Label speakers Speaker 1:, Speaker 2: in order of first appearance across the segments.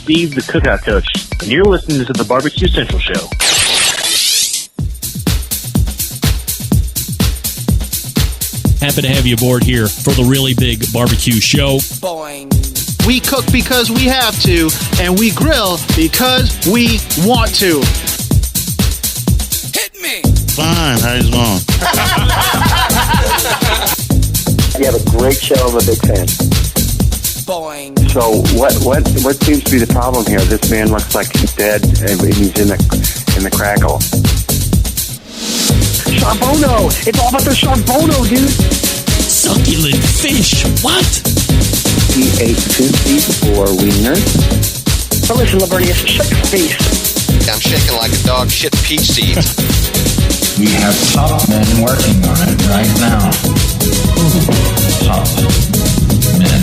Speaker 1: Steve the Cookout Coach, and you're listening to the Barbecue Central Show.
Speaker 2: Happy to have you aboard here for the really big barbecue show.
Speaker 3: Boing.
Speaker 4: We cook because we have to, and we grill because we want to.
Speaker 3: Hit me.
Speaker 5: Fine, how's it going?
Speaker 6: You have a great show. I'm a big fan.
Speaker 3: Boing.
Speaker 6: So what seems to be the problem here? This man looks like he's dead, and he's in the crackle. Charbono! It's all about the charbono, dude.
Speaker 2: Succulent fish. What?
Speaker 6: He ate 2 feet 4 wieners.
Speaker 7: But listen, Lavernius, shut your face.
Speaker 8: I'm shaking like a dog shit peach seeds.
Speaker 9: We have top men working on it right now. Top men.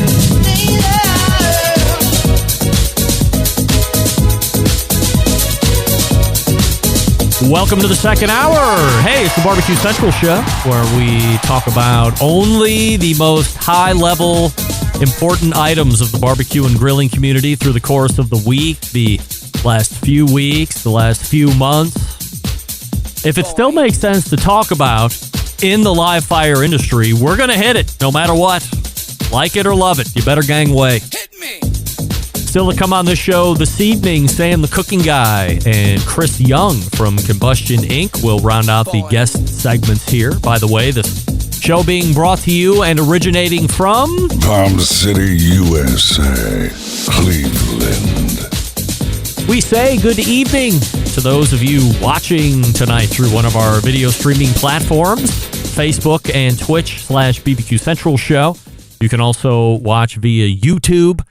Speaker 10: Welcome to the second hour. Hey, it's the Barbecue Central Show, where we talk about only the most high-level, important items of the barbecue and grilling community through the course of the week, the last few weeks, the last few months. If it still makes sense to talk about in the live fire industry, we're going to hit it no matter what. Like it or love it, you better gangway.
Speaker 3: Hit me.
Speaker 10: Still to come on this show this evening, Sam the Cooking Guy and Chris Young from Combustion Inc. will round out the guest segments here. By the way, this show being brought to you and originating from
Speaker 11: Palm City, USA, Cleveland.
Speaker 10: We say good evening to those of you watching tonight through one of our video streaming platforms, Facebook and Twitch/BBQ Central Show. You can also watch via YouTube/RD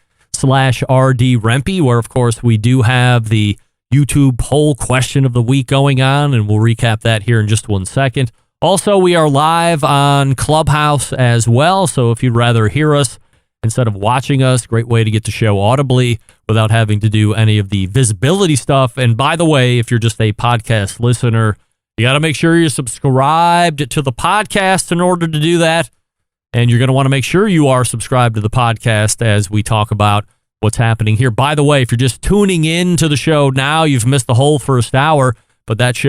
Speaker 10: Rempe, where, of course, we do have the YouTube poll question of the week going on, and we'll recap that here in just 1 second. Also, we are live on Clubhouse as well, so if you'd rather hear us instead of watching us, great way to get the show audibly without having to do any of the visibility stuff. And by the way, if you're just a podcast listener, you got to make sure you're subscribed to the podcast in order to do that. And you're going to want to make sure you are subscribed to the podcast as we talk about what's happening here. By the way, if you're just tuning in to the show now, you've missed the whole first hour, but that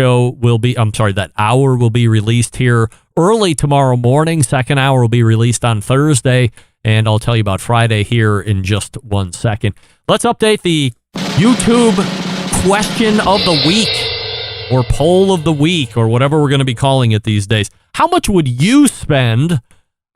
Speaker 10: hour will be released here early tomorrow morning. Second hour will be released on Thursday, and I'll tell you about Friday here in just 1 second. Let's update the YouTube question of the week, or poll of the week, or whatever we're going to be calling it these days. How much would you spend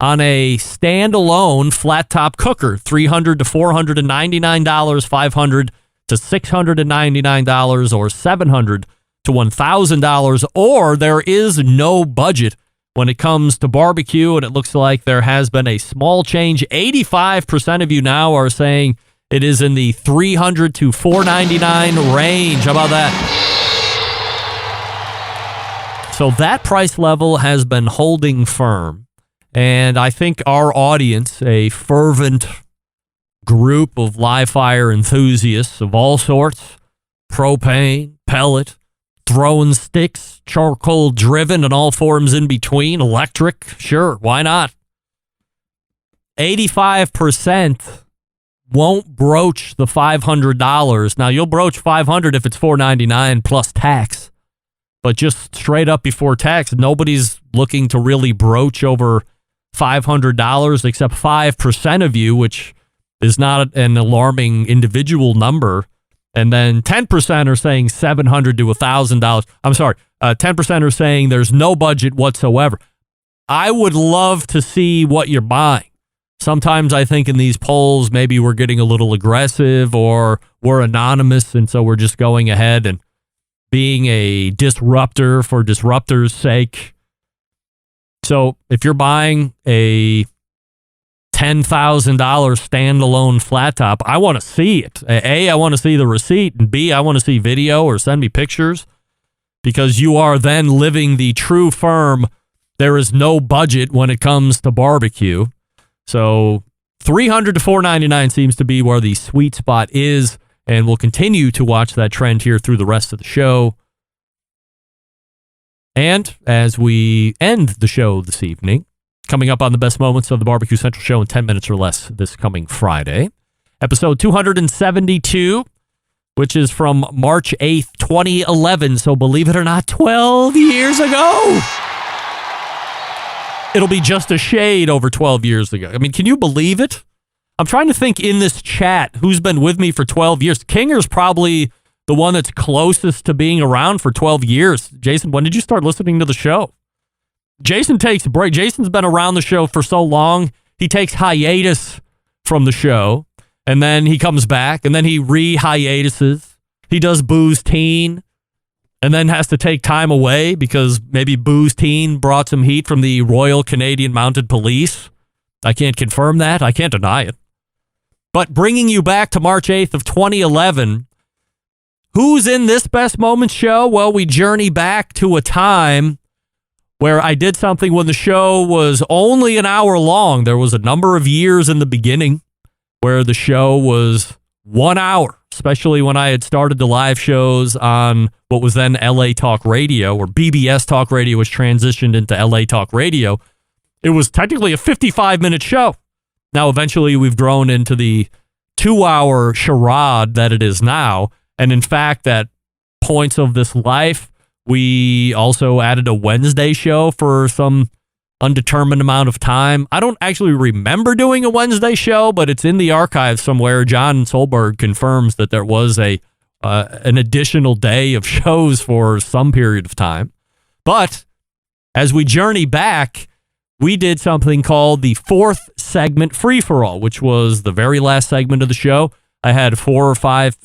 Speaker 10: on a standalone flat top cooker? $300 to $499, $500 to $699, or $700 to $1,000, or there is no budget when it comes to barbecue, and it looks like there has been a small change. 85% of you now are saying it is in the $300 to $499 range. How about that? So that price level has been holding firm. And I think our audience, a fervent group of live fire enthusiasts of all sorts, propane, pellet, throwing sticks, charcoal driven, and all forms in between, electric, sure, why not? 85% won't broach the $500. Now, you'll broach $500 if it's $499 plus tax. But just straight up before tax, nobody's looking to really broach over $500 except 5% of you, which is not an alarming individual number. And then 10% are saying $700 to $1,000. I'm sorry, 10% are saying there's no budget whatsoever. I would love to see what you're buying. Sometimes I think in these polls, maybe we're getting a little aggressive or we're anonymous, and so we're just going ahead and being a disruptor for disruptor's sake. So if you're buying a $10,000 standalone flat top, I want to see it. A, I want to see the receipt, and B, I want to see video or send me pictures, because you are then living the true firm. There is no budget when it comes to barbecue. So $300 to $499 seems to be where the sweet spot is, and we'll continue to watch that trend here through the rest of the show. And as we end the show this evening, coming up on the best moments of the Barbecue Central Show in 10 minutes or less this coming Friday, episode 272, which is from March 8th, 2011. So believe it or not, 12 years ago. It'll be just a shade over 12 years ago. I mean, can you believe it? I'm trying to think in this chat who's been with me for 12 years. Kinger's probably the one that's closest to being around for 12 years. Jason, when did you start listening to the show? Jason takes a break. Jason's been around the show for so long, he takes hiatus from the show, and then he comes back, and then he re-hiatuses. He does Booze Teen, and then has to take time away because maybe Booze Teen brought some heat from the Royal Canadian Mounted Police. I can't confirm that. I can't deny it. But bringing you back to March 8th of 2011, who's in this Best Moments show? Well, we journey back to a time where I did something when the show was only an hour long. There was a number of years in the beginning where the show was 1 hour, especially when I had started the live shows on what was then LA Talk Radio, or BBS Talk Radio was transitioned into LA Talk Radio. It was technically a 55-minute show. Now, eventually, we've grown into the 2-hour charade that it is now. And in fact, at points of this life, we also added a Wednesday show for some undetermined amount of time. I don't actually remember doing a Wednesday show, but it's in the archive somewhere. John Solberg confirms that there was an additional day of shows for some period of time. But as we journey back, we did something called the fourth segment free-for-all, which was the very last segment of the show. I had 4 or 5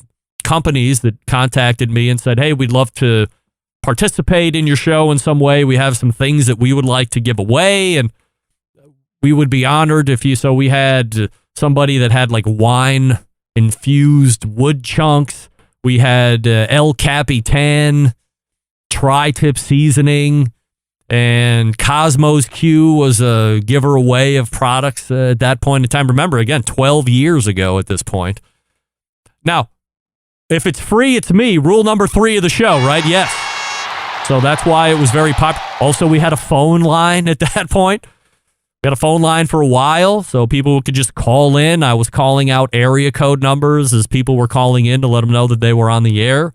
Speaker 10: companies that contacted me and said, hey, we'd love to participate in your show in some way. We have some things that we would like to give away, and we would be honored if you... So we had somebody that had like wine-infused wood chunks. We had El Capitan, tri-tip seasoning, and Cosmos Q was a giver away of products at that point in time. Remember, again, 12 years ago at this point. Now, if it's free, it's me. Rule number 3 of the show, right? Yes. So that's why it was very popular. Also, we had a phone line at that point. We had a phone line for a while, so people could just call in. I was calling out area code numbers as people were calling in to let them know that they were on the air.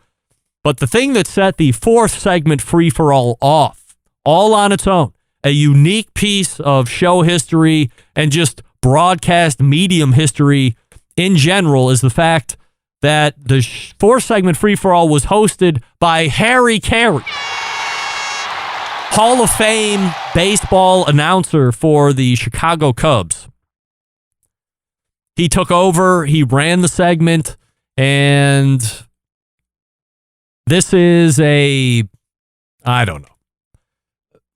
Speaker 10: But the thing that set the fourth segment free-for-all off, all on its own, a unique piece of show history and just broadcast medium history in general, is the fact that the fourth segment free-for-all was hosted by Harry Carey, Hall of Fame baseball announcer for the Chicago Cubs. He took over, he ran the segment, and this is I don't know,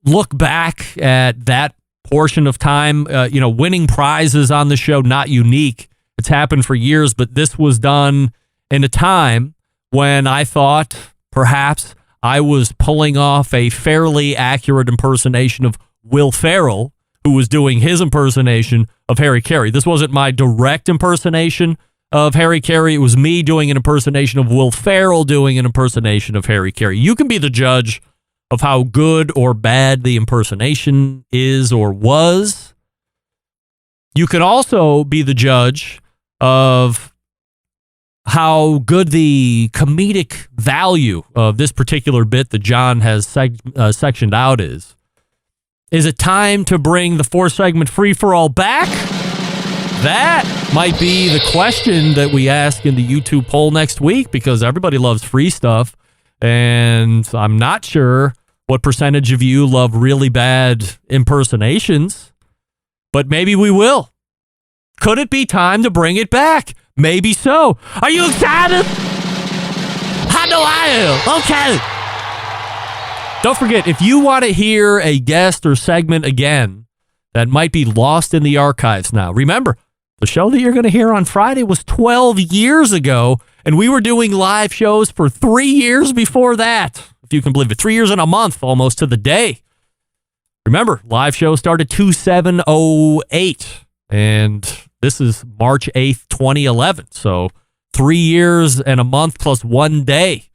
Speaker 10: look back at that portion of time. Winning prizes on the show, not unique. It's happened for years, but this was done in a time when I thought perhaps I was pulling off a fairly accurate impersonation of Will Ferrell, who was doing his impersonation of Harry Carey. This wasn't my direct impersonation of Harry Carey. It was me doing an impersonation of Will Ferrell doing an impersonation of Harry Carey. You can be the judge of how good or bad the impersonation is or was. You can also be the judge of how good the comedic value of this particular bit that John has sectioned out is. Is it time to bring the 4-segment free-for-all back? That might be the question that we ask in the YouTube poll next week, because everybody loves free stuff, and I'm not sure what percentage of you love really bad impersonations, but maybe we will. Could it be time to bring it back? Maybe so. Are you excited? I know I am. Okay. Don't forget, if you want to hear a guest or segment again that might be lost in the archives now, remember, the show that you're going to hear on Friday was 12 years ago, and we were doing live shows for 3 years before that, if you can believe it. 3 years and a month, almost to the day. Remember, live show started 2708, and this is March 8th, 2011. So 3 years and a month plus 1 day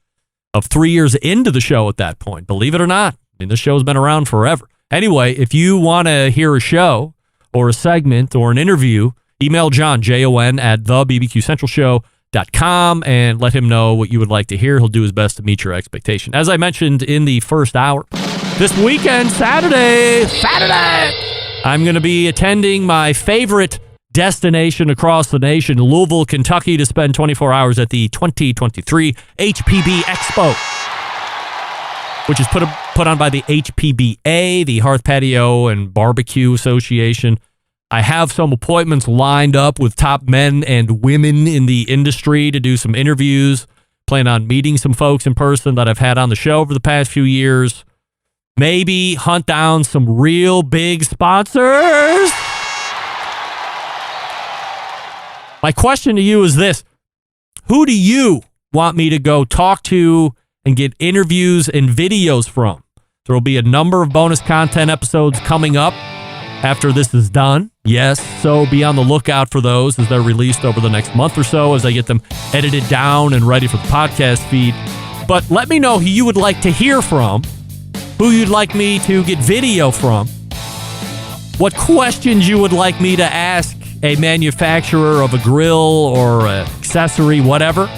Speaker 10: of 3 years into the show at that point. Believe it or not. I mean, this show's been around forever. Anyway, if you want to hear a show or a segment or an interview, email John, Jon, at thebbqcentralshow.com. BarbecueSentral.com and let him know what you would like to hear. He'll do his best to meet your expectation. As I mentioned in the first hour, this weekend, Saturday, I'm going to be attending my favorite destination across the nation, Louisville, Kentucky, to spend 24 hours at the 2023 HPB Expo, which is put on by the HPBA, the Hearth Patio and Barbecue Association. I have some appointments lined up with top men and women in the industry to do some interviews. Plan on meeting some folks in person that I've had on the show over the past few years. Maybe hunt down some real big sponsors. My question to you is this. Who do you want me to go talk to and get interviews and videos from? There will be a number of bonus content episodes coming up after this is done. Yes, so be on the lookout for those as they're released over the next month or so as I get them edited down and ready for the podcast feed. But let me know who you would like to hear from, who you'd like me to get video from, what questions you would like me to ask a manufacturer of a grill or an accessory, whatever.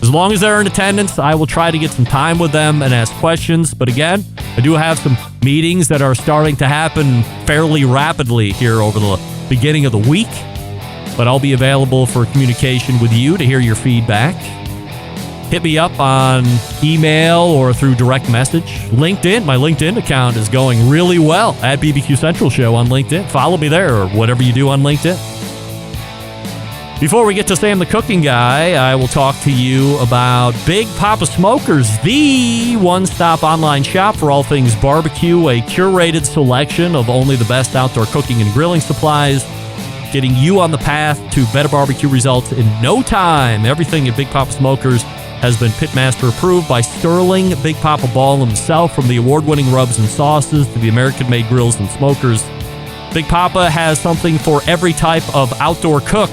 Speaker 10: As long as they're in attendance, I will try to get some time with them and ask questions. But again, I do have some meetings that are starting to happen fairly rapidly here over the beginning of the week. But I'll be available for communication with you to hear your feedback. Hit me up on email or through direct message. LinkedIn, my LinkedIn account is going really well at BBQ Central Show on LinkedIn. Follow me there or whatever you do on LinkedIn. Before we get to Sam the Cooking Guy, I will talk to you about Big Papa Smokers, the one-stop online shop for all things barbecue, a curated selection of only the best outdoor cooking and grilling supplies, getting you on the path to better barbecue results in no time. Everything at Big Papa Smokers has been Pitmaster approved by Sterling Big Papa Ball himself, from the award-winning rubs and sauces to the American-made grills and smokers. Big Papa has something for every type of outdoor cook.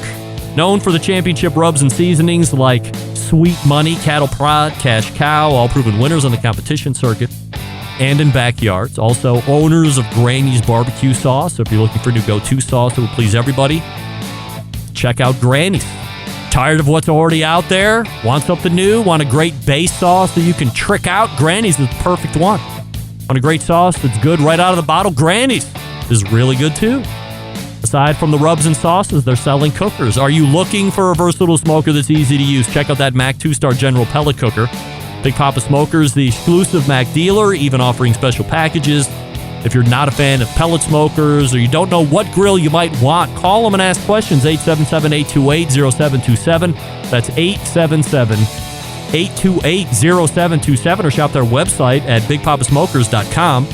Speaker 10: Known for the championship rubs and seasonings like Sweet Money, Cattle Prod, Cash Cow, all proven winners on the competition circuit and in backyards. Also, owners of Granny's Barbecue Sauce. So if you're looking for a new go-to sauce that will please everybody, check out Granny's. Tired of what's already out there? Want something new? Want a great base sauce that you can trick out? Granny's is the perfect one. Want a great sauce that's good right out of the bottle? Granny's is really good too. Aside from the rubs and sauces, they're selling cookers. Are you looking for a versatile smoker that's easy to use? Check out that Mac 2-Star General Pellet Cooker. Big Papa Smokers, the exclusive Mac dealer, even offering special packages. If you're not a fan of pellet smokers or you don't know what grill you might want, call them and ask questions. 877-828-0727. That's 877-828-0727, or shop their website at bigpapasmokers.com.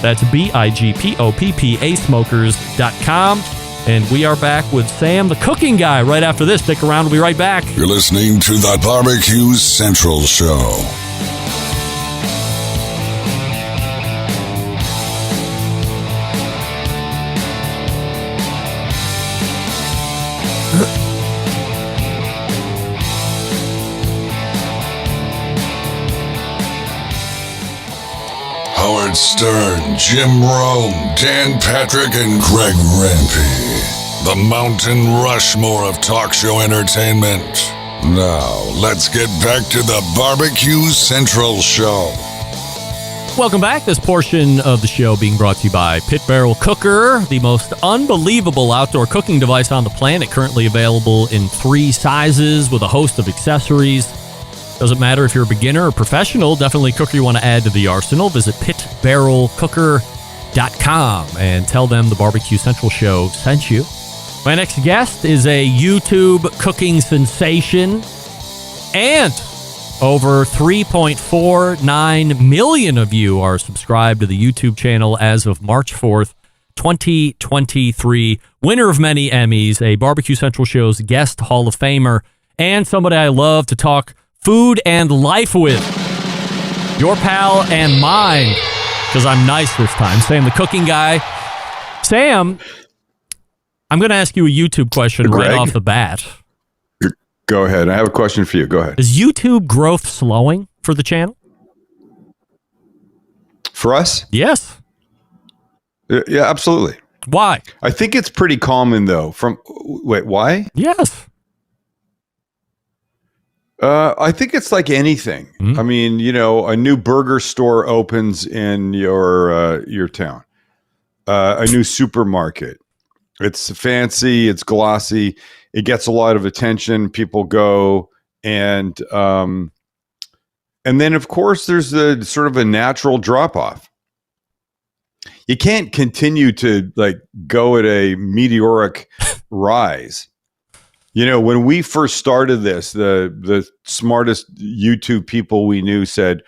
Speaker 10: That's BIGPOPPA smokers.com. And we are back with Sam the Cooking Guy right after this. Stick around. We'll be right back.
Speaker 11: You're listening to the Barbecue Central Show. Howard Stern, Jim Rome, Dan Patrick, and Greg Rempe. The Mountain Rushmore of talk show entertainment. Now, let's get back to the Barbecue Central Show.
Speaker 10: Welcome back. This portion of the show being brought to you by Pit Barrel Cooker, the most unbelievable outdoor cooking device on the planet, currently available in 3 sizes with a host of accessories. Doesn't matter if you're a beginner or professional, definitely a cooker you want to add to the arsenal. Visit pitbarrelcooker.com and tell them the Barbecue Central Show sent you. My next guest is a YouTube cooking sensation, and over 3.49 million of you are subscribed to the YouTube channel as of March 4th, 2023. Winner of many Emmys, a Barbecue Central Show's guest Hall of Famer, and somebody I love to talk food and life with. Your pal and mine, because I'm nice this time. Sam the Cooking Guy. Sam, I'm going to ask you a YouTube question right off the bat.
Speaker 5: Go ahead. I have a question for you. Go ahead.
Speaker 10: Is YouTube growth slowing for the channel?
Speaker 5: For us?
Speaker 10: Yes.
Speaker 5: Yeah, absolutely.
Speaker 10: Why?
Speaker 5: I think it's pretty common, though. Wait, why?
Speaker 10: Yes.
Speaker 5: I think it's like anything. I mean, a new burger store opens in your town, a new supermarket. It's fancy, it's glossy, it gets a lot of attention. People go, and then of course there's the sort of a natural drop off. You can't continue to go at a meteoric rise. When we first started this, the smartest YouTube people we knew said,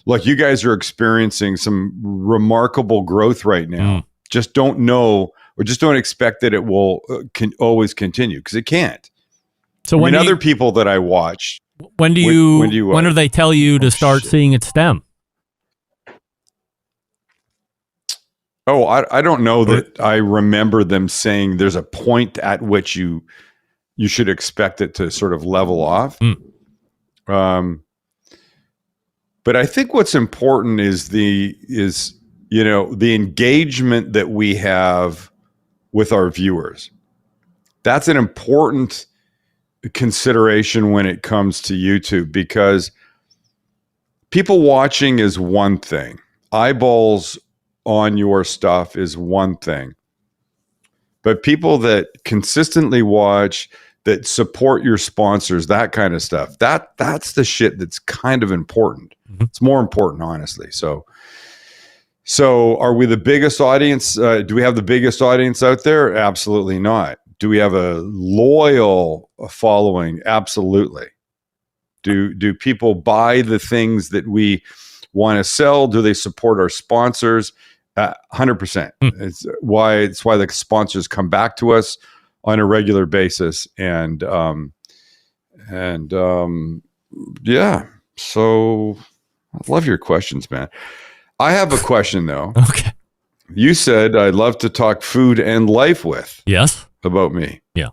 Speaker 5: look, you guys are experiencing some remarkable growth right now. Just don't know, or just don't expect that it will always continue, because it can't.
Speaker 10: So when
Speaker 5: other people that I watch,
Speaker 10: when do they tell you to start seeing it stem?
Speaker 5: Oh, I don't know that I remember them saying there's a point at which you should expect it to sort of level off. But I think what's important is the engagement that we have with our viewers. That's an important consideration when it comes to YouTube, because people watching is one thing. Eyeballs on your stuff is one thing. But people that consistently watch, that support your sponsors, that kind of stuff, that's the shit that's kind of important. It's more important, honestly. So are we the biggest audience? Do we have the biggest audience out there? Absolutely not. Do we have a loyal following? Absolutely. Do people buy the things that we want to sell? Do they support our sponsors? 100%. It's why the sponsors come back to us on a regular basis. And yeah. So I love your questions, man. I have a question though.
Speaker 10: Okay.
Speaker 5: You said I'd love to talk food and life with.
Speaker 10: Yes.
Speaker 5: About me.
Speaker 10: Yeah.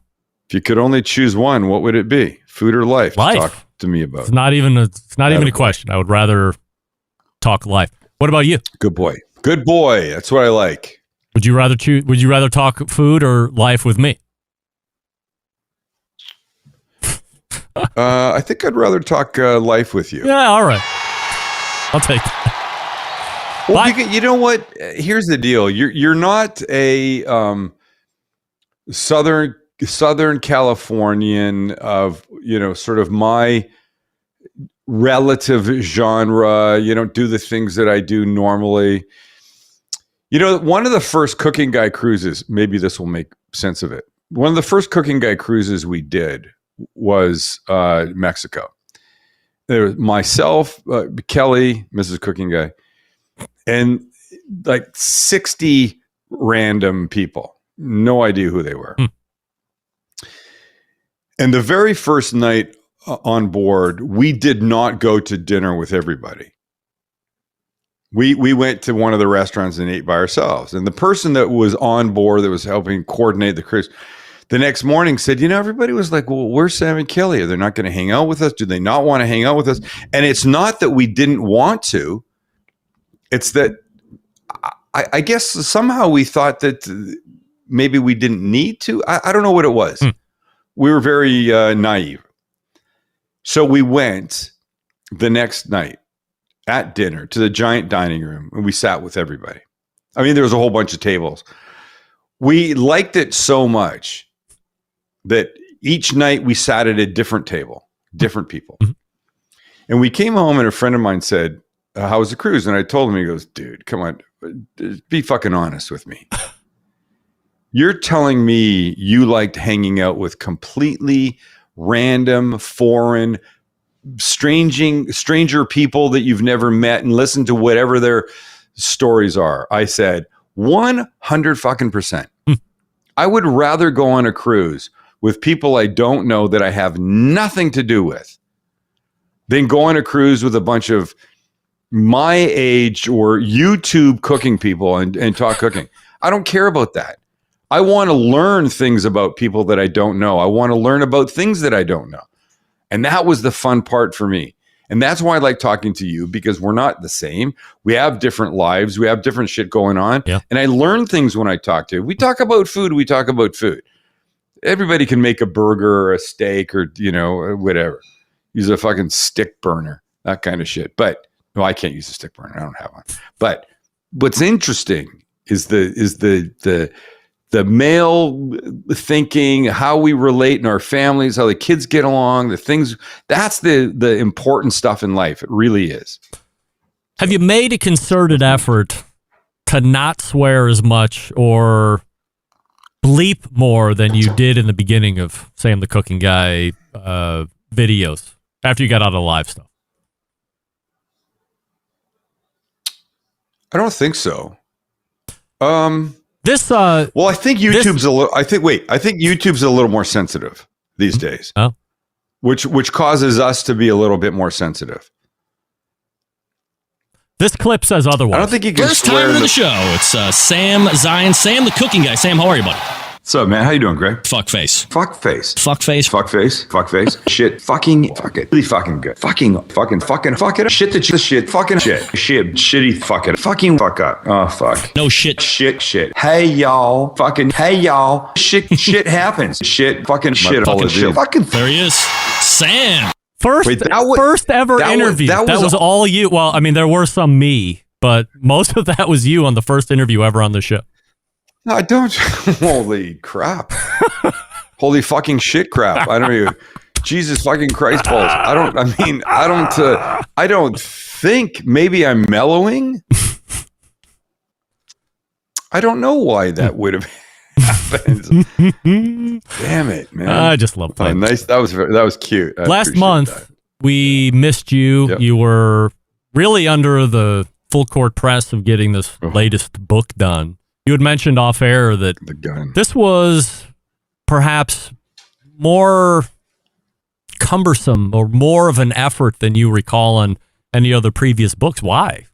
Speaker 5: If you could only choose one, what would it be? Food or life?
Speaker 10: Life.
Speaker 5: To talk to me about.
Speaker 10: It's not even a question. I would rather talk life. What about you?
Speaker 5: Good boy. Good boy. That's what I like.
Speaker 10: Would you rather talk food or life with me?
Speaker 5: I think I'd rather talk life with you.
Speaker 10: Yeah, all right. I'll take that.
Speaker 5: Well, you know what? Here's the deal. You're not a Southern Californian of, sort of my relative genre. You don't do the things that I do normally. One of the first Cooking Guy cruises, maybe this will make sense of it. One of the first Cooking Guy cruises we did was Mexico. There was myself, Kelly, Mrs. Cooking Guy, and like 60 random people. No idea who they were. And the very first night on board, we did not go to dinner with everybody. We went to one of the restaurants and ate by ourselves. And the person that was on board, that was helping coordinate the cruise, the next morning said, everybody was like, well, where's Sam and Kelly? Are they not going to hang out with us? Do they not want to hang out with us? And it's not that we didn't want to. It's that I guess somehow we thought that maybe we didn't need to. I don't know what it was. We were very naive. So we went the next night at dinner to the giant dining room, and we sat with everybody. I mean, there was a whole bunch of tables. We liked it so much that each night we sat at a different table, different people. And we came home and a friend of mine said, how was the cruise? And I told him, he goes, dude, come on, be fucking honest with me. You're telling me you liked hanging out with completely random, foreign, stranger people that you've never met and listen to whatever their stories are. I said, 100%. I would rather go on a cruise with people I don't know, that I have nothing to do with, than go on a cruise with a bunch of my age or YouTube cooking people and talk cooking. I don't care about that. I want to learn things about people that I don't know. I want to learn about things that I don't know. And that was the fun part for me. And that's why I like talking to you, because we're not the same. We have different lives. We have different shit going on.
Speaker 10: Yeah.
Speaker 5: And I learn things when I talk to you. We talk about food. We talk about food. Everybody can make a burger or a steak or, whatever. use a fucking stick burner, that kind of shit. But no, I can't use a stick burner. I don't have one. But what's interesting is the male thinking, how we relate in our families, how the kids get along, the things. That's the important stuff in life. It really is.
Speaker 10: Have you made a concerted effort to not swear as much or bleep more than you did in the beginning of Sam the Cooking Guy videos after you got out of the live stuff?
Speaker 5: I don't think so.
Speaker 10: Well,
Speaker 5: I think YouTube's I think YouTube's a little more sensitive these days.
Speaker 10: Oh,
Speaker 5: which causes us to be a little bit more sensitive.
Speaker 10: This clip says otherwise.
Speaker 5: I don't think you can
Speaker 2: First
Speaker 5: swear
Speaker 2: time to the show. It's Sam Zion, Sam the Cooking Guy. Sam, how are you, buddy?
Speaker 5: What's up, man? How you doing, Greg?
Speaker 2: Fuck face.
Speaker 5: Fuck face.
Speaker 2: Fuck face.
Speaker 5: Fuck face. Fuck face. Shit. Fucking. Fuck it. Really fucking good. Fucking. Fuck it. Shit that shit. Fucking shit. Shit. Shitty. Fuck it. Fucking fuck up. Oh, fuck.
Speaker 2: No shit.
Speaker 5: Shit. Hey, y'all. Fucking. Hey, y'all. Shit happens. Shit. Fucking shit.
Speaker 2: Fucking shit.
Speaker 5: Fucking.
Speaker 2: There he is. Sam.
Speaker 10: First ever interview. That was all you. Well, I mean, there were some me, but most of that was you on the first interview ever on the show.
Speaker 5: No, I don't. Holy crap. Holy fucking shit crap. I don't even. Jesus fucking Christ balls. I don't think maybe I'm mellowing. I don't know why that would have happened. Damn it, man.
Speaker 10: I just love that.
Speaker 5: Nice. That was cute.
Speaker 10: Last month, we missed you. Yep. You were really under the full court press of getting this latest book done. You had mentioned off air that this was perhaps more cumbersome or more of an effort than you recall on any other previous books. Why?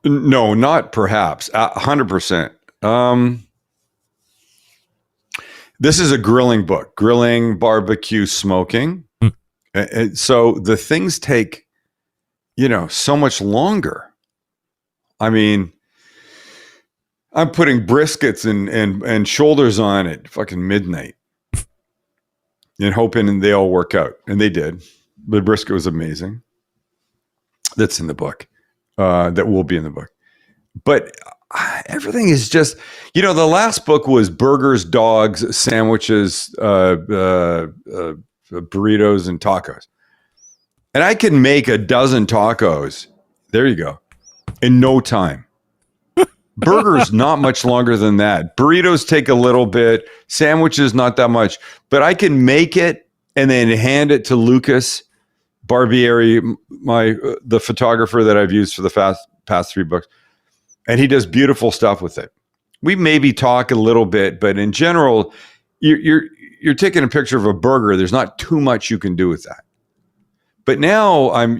Speaker 5: No, not perhaps. 100%. This is a grilling book, grilling, barbecue, smoking. So the things take, so much longer. I mean, I'm putting briskets and shoulders on at fucking midnight and hoping they all work out. And they did. The brisket was amazing. That's in the book. That will be in the book. But everything is just, the last book was burgers, dogs, sandwiches, burritos, and tacos. And I can make a dozen tacos. There you go. In no time. Burgers, not much longer than that. Burritos take a little bit. Sandwiches, not that much. But I can make it and then hand it to Lucas Barbieri, the photographer that I've used for the past 3 books. And he does beautiful stuff with it. We maybe talk a little bit, but in general, you're taking a picture of a burger. There's not too much you can do with that. But now I'm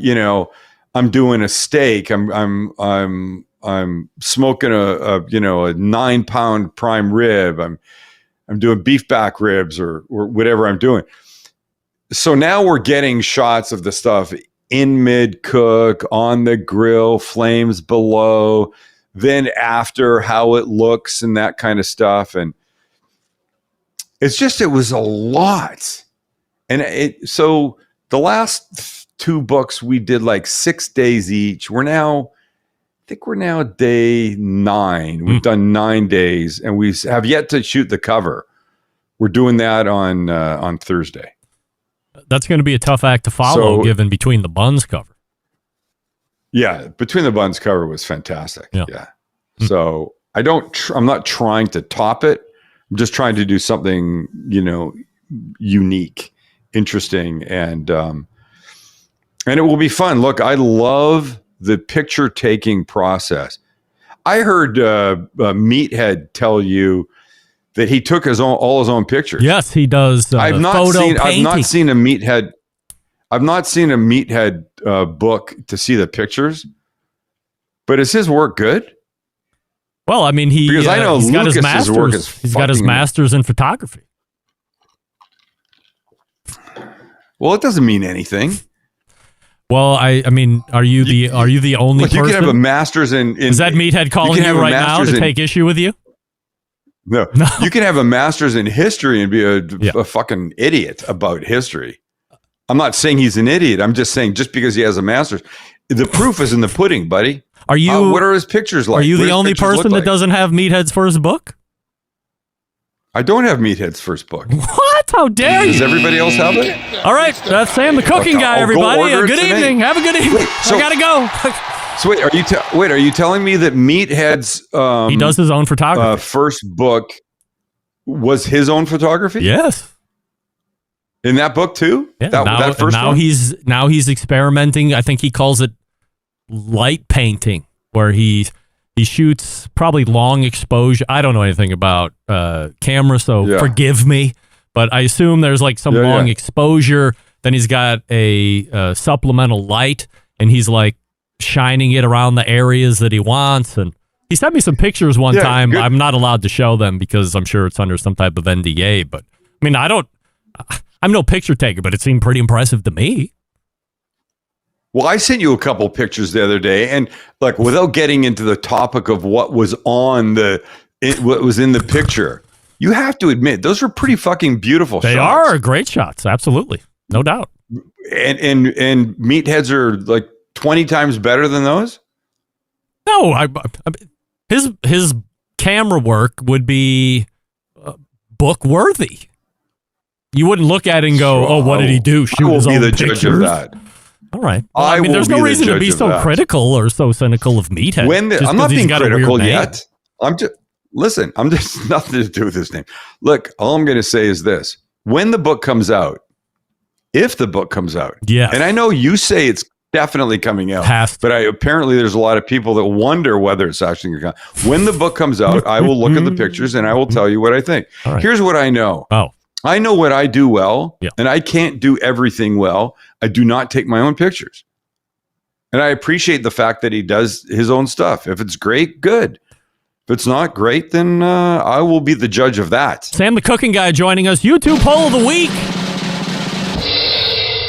Speaker 5: doing a steak. I'm smoking a 9-pound prime rib. I'm doing beef back ribs or whatever I'm doing. So now we're getting shots of the stuff in mid cook, on the grill, flames below, then after, how it looks and that kind of stuff. And it was a lot. And so the last 2 books we did like 6 days each. I think we're now day 9. We've done 9 days and we have yet to shoot the cover. We're doing that on Thursday.
Speaker 10: That's going to be a tough act to follow, given Between the Buns cover.
Speaker 5: Yeah, Between the Buns cover was fantastic. Yeah. So I'm not trying to top it. I'm just trying to do something, unique, interesting, and it will be fun. Look, I love the picture taking process. I heard Meathead tell you that he took all his own pictures.
Speaker 10: Yes, he does. I've not seen
Speaker 5: a Meathead. I've not seen a Meathead book to see the pictures. But is his work good?
Speaker 10: Well, I mean, because I know he's got his masters. He's got his masters in photography.
Speaker 5: Well, it doesn't mean anything.
Speaker 10: Well, I mean, are you the only person?
Speaker 5: You can have a master's in.
Speaker 10: Is that Meathead calling you right now to take issue with you?
Speaker 5: No, you can have a master's in history and be a fucking idiot about history. I'm not saying he's an idiot. I'm just saying just because he has a master's, the proof is in the pudding, buddy.
Speaker 10: Are you?
Speaker 5: What are his pictures like?
Speaker 10: Are you the only person that doesn't have Meathead's first book?
Speaker 5: I don't have Meathead's first book.
Speaker 10: What? How dare you?
Speaker 5: Does everybody else have it?
Speaker 10: All right, that's Sam, the cooking guy. Everybody, good evening. Have a good evening. I gotta go.
Speaker 5: So wait, are you telling me that Meathead's
Speaker 10: he does his own photography?
Speaker 5: First book was his own photography?
Speaker 10: Yes.
Speaker 5: In that book too?
Speaker 10: Yeah.
Speaker 5: That first
Speaker 10: now
Speaker 5: one?
Speaker 10: he's experimenting. I think he calls it light painting, where he shoots probably long exposure. I don't know anything about camera, so forgive me. But I assume there's like some long exposure. Then he's got a supplemental light, and he's like shining it around the areas that he wants. And he sent me some pictures one time. Good. I'm not allowed to show them because I'm sure it's under some type of NDA. But I mean, I'm no picture taker, but it seemed pretty impressive to me.
Speaker 5: Well, I sent you a couple pictures the other day, and like without getting into the topic of what was what was in the picture, you have to admit those are pretty fucking beautiful shots.
Speaker 10: They are great shots, absolutely, no doubt.
Speaker 5: And Meatheads are like 20 times better than those?
Speaker 10: No, his camera work would be book worthy. You wouldn't look at it and go, "Oh, what did he do? Shoot his own pictures?" I will be the judge of that. All right. Well, I mean, there's no reason to be so critical or so cynical of Meathead.
Speaker 5: I'm not being critical yet. I'm just nothing to do with his name. Look, all I'm going to say is this: when the book comes out, if the book comes out, and I know you say it's definitely coming out, but apparently there's a lot of people that wonder whether it's actually going to come. When the book comes out, I will look at the pictures and I will tell you what I think. Right. Here's what I know. I know what I do well, and I can't do everything well. I do not take my own pictures. And I appreciate the fact that he does his own stuff. If it's great, good. If it's not great, then I will be the judge of that.
Speaker 10: Sam, the cooking guy, joining us. YouTube poll of the week.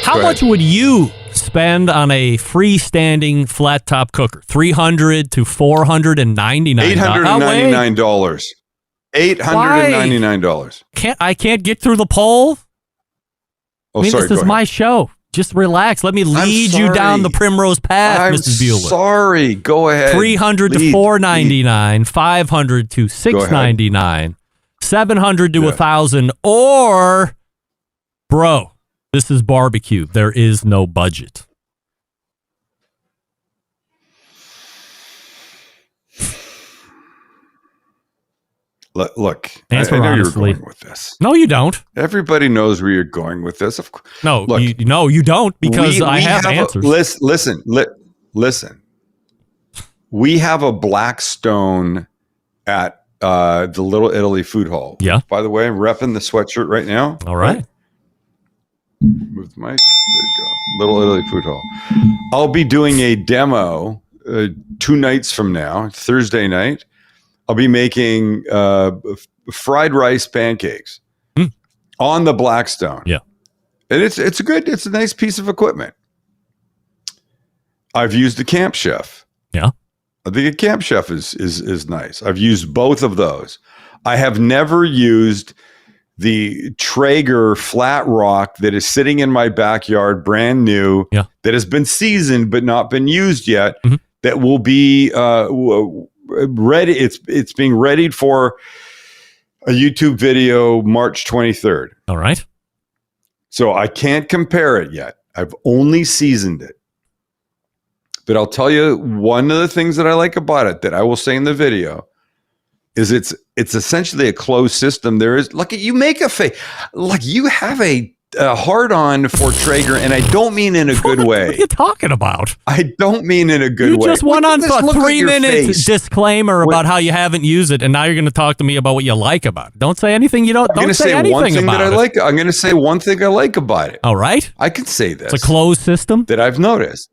Speaker 10: How much would you spend on a freestanding flat top cooker? $300 to $499.
Speaker 5: $899. $899.
Speaker 10: I can't get through the poll.
Speaker 5: Oh, sorry.
Speaker 10: This is my show. Just relax. Let me lead you down the primrose path, Mrs. Bueller.
Speaker 5: Sorry. Go ahead.
Speaker 10: $300 to $499, $500 to $699, $700 to $1,000, or bro, this is barbecue. There is no budget.
Speaker 5: Look,
Speaker 10: answer
Speaker 5: I know
Speaker 10: honestly.
Speaker 5: You're going with this.
Speaker 10: No, you don't.
Speaker 5: Everybody knows where you're going with this.
Speaker 10: No, look, you don't, because I have answers.
Speaker 5: Listen. We have a Blackstone at the Little Italy Food Hall.
Speaker 10: Yeah.
Speaker 5: By the way, I'm repping the sweatshirt right now.
Speaker 10: All right.
Speaker 5: Move the mic. There you go. Little Italy Food Hall. I'll be doing a demo 2 nights from now, Thursday night. I'll be making fried rice pancakes on the Blackstone.
Speaker 10: Yeah.
Speaker 5: And it's a nice piece of equipment. I've used the Camp Chef.
Speaker 10: Yeah.
Speaker 5: I think a Camp Chef is nice. I've used both of those. I have never used the Traeger flat rock that is sitting in my backyard, brand new, that has been seasoned but not been used yet, that will be ready. It's being readied for a YouTube video March 23rd.
Speaker 10: All right.
Speaker 5: So I can't compare it yet. I've only seasoned it. But I'll tell you, one of the things that I like about it that I will say in the video is it's essentially a closed system. There is, like, you make a face, like you have a hard on for Traeger, and I don't mean in a good way.
Speaker 10: What are you talking about?
Speaker 5: I don't mean in a good way.
Speaker 10: You just went on for a 3-minute disclaimer about how you haven't used it, and now you're going to talk to me about what you like about it. Don't say anything you don't. Don't say anything
Speaker 5: one thing
Speaker 10: about
Speaker 5: that I
Speaker 10: it.
Speaker 5: like. I'm going to say one thing I like about it.
Speaker 10: All right,
Speaker 5: I can say this.
Speaker 10: It's a closed system
Speaker 5: that I've noticed.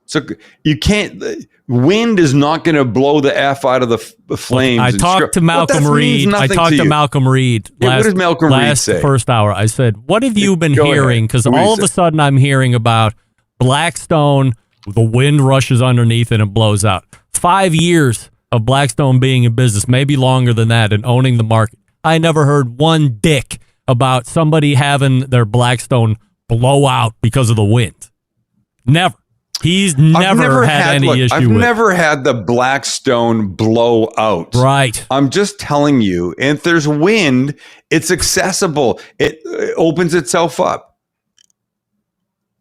Speaker 5: So you can't. Wind is not going to blow the F out of the flames.
Speaker 10: I talked to Malcolm Reed. What does Malcolm Reed say? First hour. I said, "What have you been hearing?" Because all of a sudden I'm hearing about Blackstone. The wind rushes underneath it and blows out. 5 years of Blackstone being in business, maybe longer than that, and owning the market, I never heard one dick about somebody having their Blackstone blow out because of the wind. Never. He's never had any issue
Speaker 5: I've
Speaker 10: with it.
Speaker 5: never had the Blackstone blow out.
Speaker 10: Right.
Speaker 5: I'm just telling you, if there's wind, it's accessible. It opens itself up.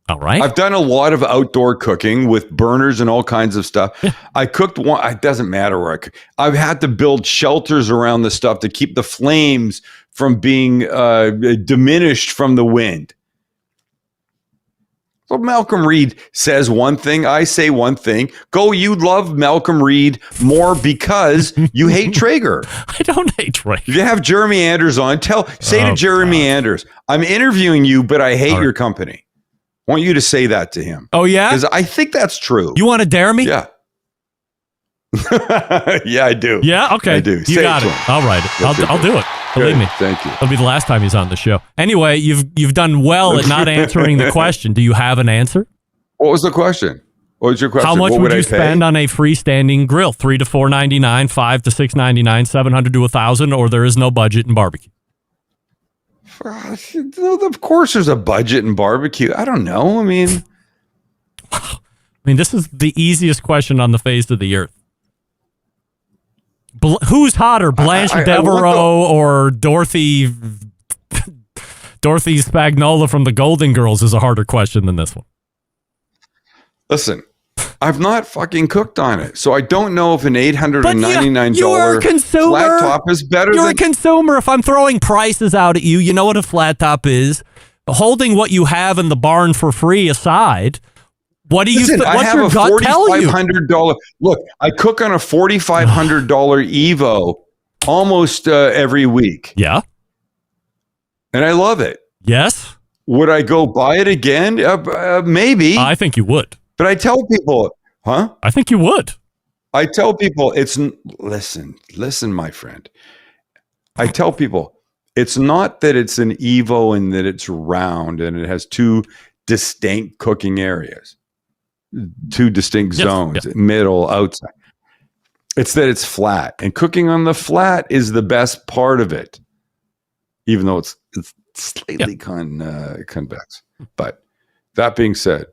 Speaker 10: All right.
Speaker 5: I've done a lot of outdoor cooking with burners and all kinds of stuff. Yeah. I cooked one. It doesn't matter where I cook. I've had to build shelters around the stuff to keep the flames from being diminished from the wind. So Malcolm Reed says one thing. I say one thing. Go, you love Malcolm Reed more because you hate Traeger.
Speaker 10: I don't hate Traeger.
Speaker 5: You have Jeremy Anders on. Say to Jeremy Anders, I'm interviewing you, but I hate your company. I want you to say that to him.
Speaker 10: Oh, yeah?
Speaker 5: Because I think that's true.
Speaker 10: You want to dare me?
Speaker 5: Yeah. Yeah, I do.
Speaker 10: Yeah? Okay.
Speaker 5: I do.
Speaker 10: You got it. All right. I'll do it. Believe me.
Speaker 5: Thank you.
Speaker 10: It'll be the last time he's on the show. Anyway, you've done well at not answering the question. Do you have an answer?
Speaker 5: What was the question? What was your question?
Speaker 10: How much
Speaker 5: what
Speaker 10: would you
Speaker 5: I
Speaker 10: spend
Speaker 5: pay?
Speaker 10: on a freestanding grill? $3 to $4.99, $5 to $6.99, $700 to $1,000, or there is no budget in barbecue?
Speaker 5: Of course, there's a budget in barbecue. I don't know. I mean,
Speaker 10: this is the easiest question on the face of the earth. Who's hotter, Blanche Devereaux or Dorothy Spagnola from the Golden Girls is a harder question than this one.
Speaker 5: Listen, I've not fucking cooked on it, so I don't know if an $899 flat top is better.
Speaker 10: You're a consumer. If I'm throwing prices out at you, you know what a flat top is. Holding what you have in the barn for free aside, what do you? What's your gut tell you?
Speaker 5: $4,500. Look, I cook on a $4,500 Evo almost every week.
Speaker 10: Yeah,
Speaker 5: and I love it.
Speaker 10: Yes.
Speaker 5: Would I go buy it again? Maybe.
Speaker 10: I think you would.
Speaker 5: But I tell people, huh?
Speaker 10: I think you would.
Speaker 5: I tell people listen, my friend. I tell people it's not that it's an Evo and that it's round and it has two distinct cooking areas, two distinct zones, middle, outside. It's that it's flat, and cooking on the flat is the best part of it, even though it's slightly convex. But that being said,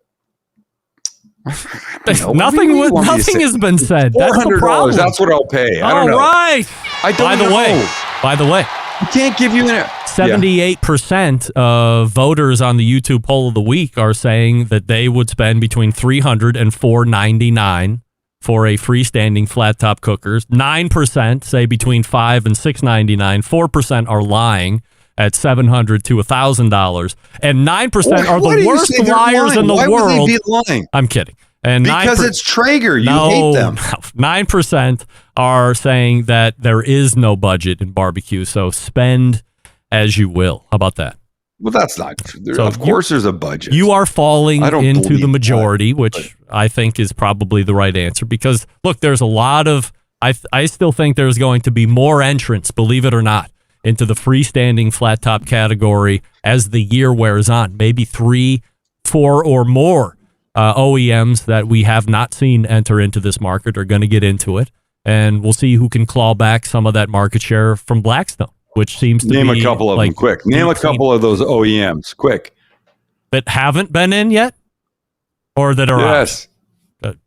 Speaker 10: nothing has been said. That's the problem.
Speaker 5: That's what I'll pay. I don't know.
Speaker 10: Right.
Speaker 5: I don't know.
Speaker 10: By the way,
Speaker 5: I can't give you
Speaker 10: 78% of voters on the YouTube poll of the week are saying that they would spend between $300 and $499 for a freestanding flat top cookers. 9% say between $5 and $699. 4% are lying at $700 to $1,000, and 9% are the worst liars in the world.
Speaker 5: Why would they be lying?
Speaker 10: I'm kidding. And
Speaker 5: because it's Traeger. You hate them.
Speaker 10: 9% are saying that there is no budget in barbecue, so spend as you will. How about that?
Speaker 5: Well, that's not true. So of course there's a budget.
Speaker 10: You are falling into the majority, which I think is probably the right answer, because, look, there's a lot of I still think there's going to be more entrants, believe it or not, into the freestanding flat top category as the year wears on. Maybe 3, 4 or more OEMs that we have not seen enter into this market are going to get into it, and we'll see who can claw back some of that market share from Blackstone, which seems to
Speaker 5: Name a couple of them quick. Name a couple of those OEMs quick.
Speaker 10: That haven't been in yet? Or that are
Speaker 5: yes.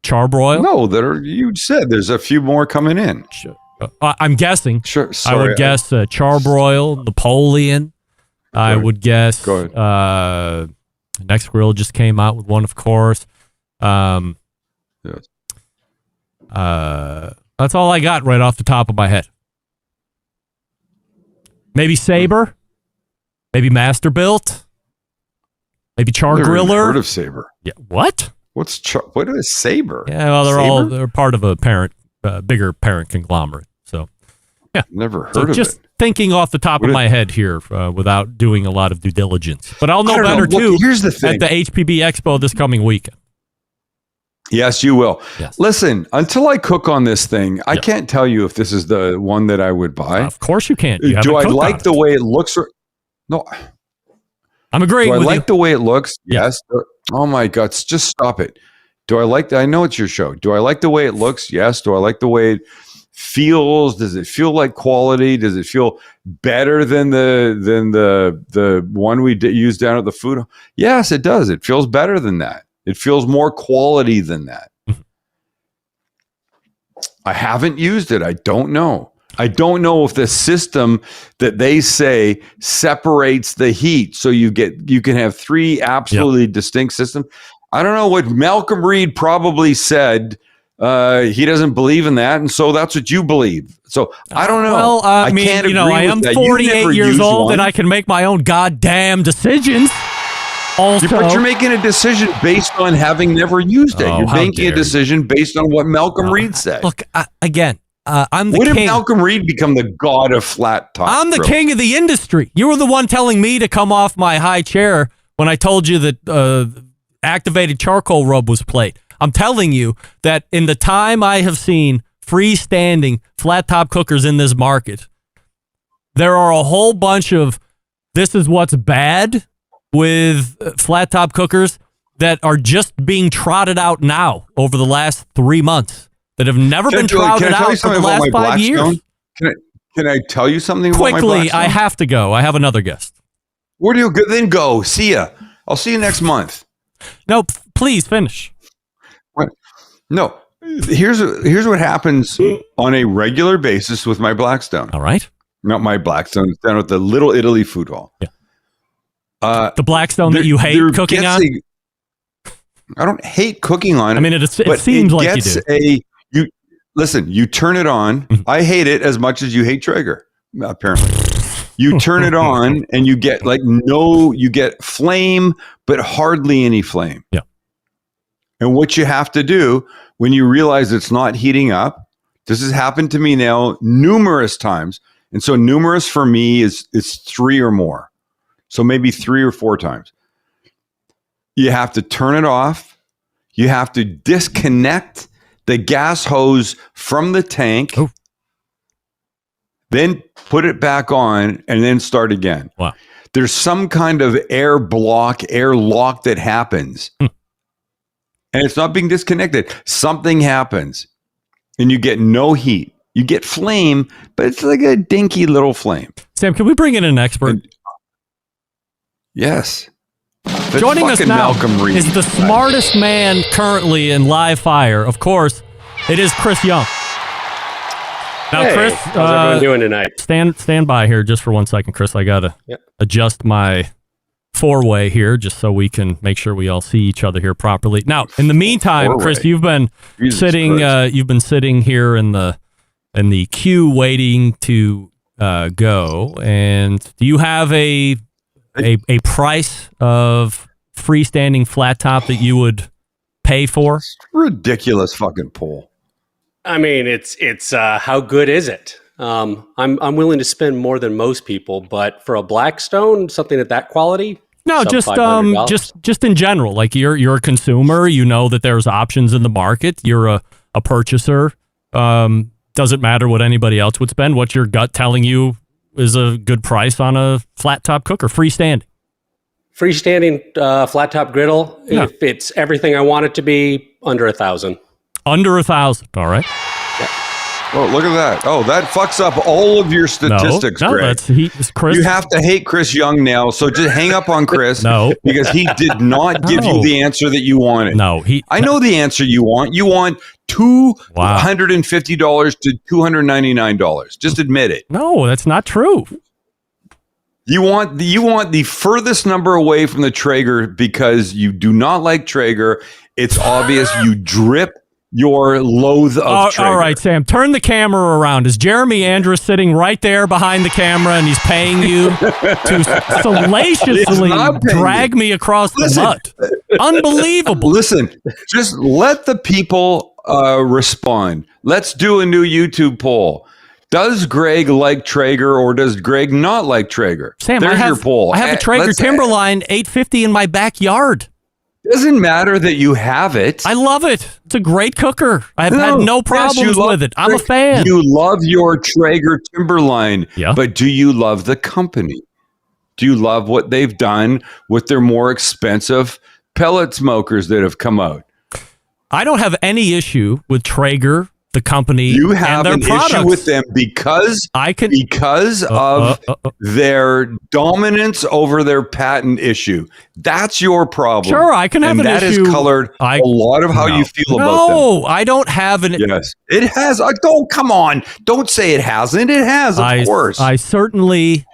Speaker 10: Charbroil?
Speaker 5: No, that are. You said there's a few more coming in.
Speaker 10: Sure. I'm guessing.
Speaker 5: Sure.
Speaker 10: Sorry, I would guess Charbroil, Napoleon. I would guess Next Grill just came out with one, of course.
Speaker 5: Yes.
Speaker 10: That's all I got right off the top of my head. Maybe Sabre. Maybe Masterbuilt. Maybe Char
Speaker 5: Never even
Speaker 10: Griller.
Speaker 5: Heard of Sabre?
Speaker 10: Yeah. What?
Speaker 5: What is Sabre?
Speaker 10: Yeah, well, they're part of a bigger parent conglomerate. So, yeah,
Speaker 5: never heard of
Speaker 10: just
Speaker 5: it.
Speaker 10: Thinking off the top of my head here, without doing a lot of due diligence. But I'll know better too.
Speaker 5: Look, here's the thing.
Speaker 10: At the HPB Expo this coming weekend.
Speaker 5: Yes, you will.
Speaker 10: Yes.
Speaker 5: Listen, until I cook on this thing, I can't tell you if this is the one that I would buy.
Speaker 10: Of course you can't.
Speaker 5: Do I like the way it looks? No.
Speaker 10: I'm agreeing with you.
Speaker 5: Do I like the way it looks? Yes. Oh my God, just stop it. Do I like I know it's your show. Do I like the way it looks? Yes. Do I like the way feels? Does it feel like quality? Does it feel better than the one we used down at the food hall? Yes, it does. It feels better than that. It feels more quality than that. I haven't used it. I don't know. I don't know if the system that they say separates the heat so you can have three absolutely distinct systems. I don't know what Malcolm Reed probably said. He doesn't believe in that, and so that's what you believe. So I don't know.
Speaker 10: Well, I mean,
Speaker 5: can't agree
Speaker 10: I am 48 years old and I can make my own goddamn decisions. Also,
Speaker 5: but you're making a decision based on having never used it. You're making a decision based on what Malcolm Reed said.
Speaker 10: Look, again, I'm the
Speaker 5: king. What
Speaker 10: if
Speaker 5: Malcolm Reed become the god of flat top?
Speaker 10: I'm the king of the industry. You were the one telling me to come off my high chair when I told you that activated charcoal rub was played. I'm telling you that in the time I have seen freestanding flat top cookers in this market, there are a whole bunch of this is what's bad with flat top cookers that are just being trotted out now over the last 3 months that have never been trotted out for the last 5 years.
Speaker 5: Can I tell you something
Speaker 10: quickly?
Speaker 5: About my Blackstone?
Speaker 10: I have to go. I have another guest.
Speaker 5: Where do you go? Then go. See ya. I'll see you next month.
Speaker 10: No, please finish.
Speaker 5: What? No. Here's what happens on a regular basis with my Blackstone.
Speaker 10: All right.
Speaker 5: Not my Blackstone. It's down at the Little Italy Food Hall.
Speaker 10: Yeah. The Blackstone that you hate cooking on?
Speaker 5: I don't hate cooking on it.
Speaker 10: I mean, it seems like you do. Listen, you turn it on. I hate it as much as you hate Traeger, apparently. You turn it on and you get you get flame, but hardly any flame. Yeah. And
Speaker 5: what you have to do when you realize it's not heating up, this has happened to me now numerous times. And so numerous for me is 3 or more. So maybe 3 or 4 times. You have to turn it off. You have to disconnect the gas hose from the tank.
Speaker 10: Oh.
Speaker 5: Then put it back on and then start again.
Speaker 10: Wow.
Speaker 5: There's some kind of air lock that happens. And it's not being disconnected. Something happens and you get no heat. You get flame, but it's like a dinky little flame.
Speaker 10: Sam, can we bring in an expert?
Speaker 5: Yes. That's
Speaker 10: joining us now is the
Speaker 5: guy.
Speaker 10: Smartest man currently in live fire. Of course, it is Chris Young. Now,
Speaker 12: hey,
Speaker 10: Chris,
Speaker 12: how's everyone doing tonight?
Speaker 10: Stand by here just for 1 second, Chris. I gotta adjust my 4-way here just so we can make sure we all see each other here properly. Now, in the meantime,
Speaker 5: 4-way.
Speaker 10: Chris, you've been sitting. You've been sitting here in the queue waiting to go. And do you have a price of freestanding flat top that you would pay for?
Speaker 5: Ridiculous fucking poll.
Speaker 12: I mean, it's how good is it? I'm willing to spend more than most people, but for a Blackstone, something at that quality,
Speaker 10: no, just in general. Like you're a consumer, you know that there's options in the market. You're a purchaser. Doesn't matter what anybody else would spend. What's your gut telling you is a good price on a flat top cooker, freestanding?
Speaker 12: Freestanding flat top griddle.
Speaker 10: Yeah.
Speaker 12: If it's everything I want it to be, under $1,000.
Speaker 10: Under $1,000. All right.
Speaker 12: Yeah.
Speaker 5: Oh, look at that. Oh, that fucks up all of your statistics,
Speaker 10: no,
Speaker 5: Greg.
Speaker 10: Chris.
Speaker 5: You have to hate Chris Young now, so just hang up on Chris.
Speaker 10: No.
Speaker 5: Because he did not give you the answer that you wanted.
Speaker 10: No.
Speaker 5: I know the answer you want. You want $250 to $299. Just admit it.
Speaker 10: No, that's not true.
Speaker 5: You want the furthest number away from the Traeger because you do not like Traeger. It's obvious you drip your loathe of Traeger.
Speaker 10: All right, Sam, turn the camera around. Is Jeremy Andrus sitting right there behind the camera and he's paying you to salaciously drag me across the mud? Unbelievable.
Speaker 5: Listen, just let the people respond. Let's do a new YouTube poll. Does Greg like Traeger or does Greg not like Traeger?
Speaker 10: Sam,
Speaker 5: there's your poll.
Speaker 10: I have a Traeger Timberline 850 in my backyard.
Speaker 5: Doesn't matter that you have it.
Speaker 10: I love it. It's a great cooker. I've had no problems with it. I'm a fan.
Speaker 5: You love your Traeger Timberline,
Speaker 10: yeah.
Speaker 5: But do you love the company? Do you love what they've done with their more expensive pellet smokers that have come out?
Speaker 10: I don't have any issue with Traeger the company
Speaker 5: you have
Speaker 10: and their
Speaker 5: an
Speaker 10: products.
Speaker 5: issue with them because of their dominance over their patent issue. That's your problem.
Speaker 10: Sure, I can have
Speaker 5: and
Speaker 10: an
Speaker 5: that
Speaker 10: issue.
Speaker 5: has colored a lot of how you feel about them.
Speaker 10: No, I don't have an.
Speaker 5: Yes, it has. Don't come on. Don't say it hasn't. It has, of course.
Speaker 10: I certainly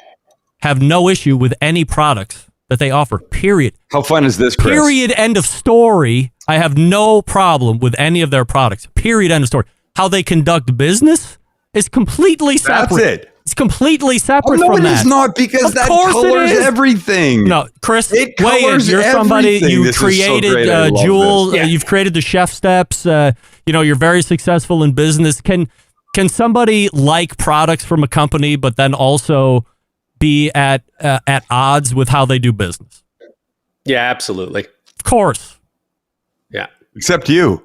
Speaker 10: have no issue with any products that they offer. Period.
Speaker 5: How fun is this, Chris?
Speaker 10: Period. End of story. I have no problem with any of their products. Period. End of story. How they conduct business is completely separate.
Speaker 5: That's it.
Speaker 10: It's completely separate
Speaker 5: no,
Speaker 10: from that.
Speaker 5: No, it is not, because that colors everything.
Speaker 10: No, Chris,
Speaker 5: it colors
Speaker 10: you're somebody, you
Speaker 5: this
Speaker 10: created Jewel, you've created the Chef Steps, you're very successful in business. Can somebody like products from a company, but then also be at odds with how they do business?
Speaker 12: Yeah, absolutely.
Speaker 10: Of course.
Speaker 12: Yeah.
Speaker 5: Except you.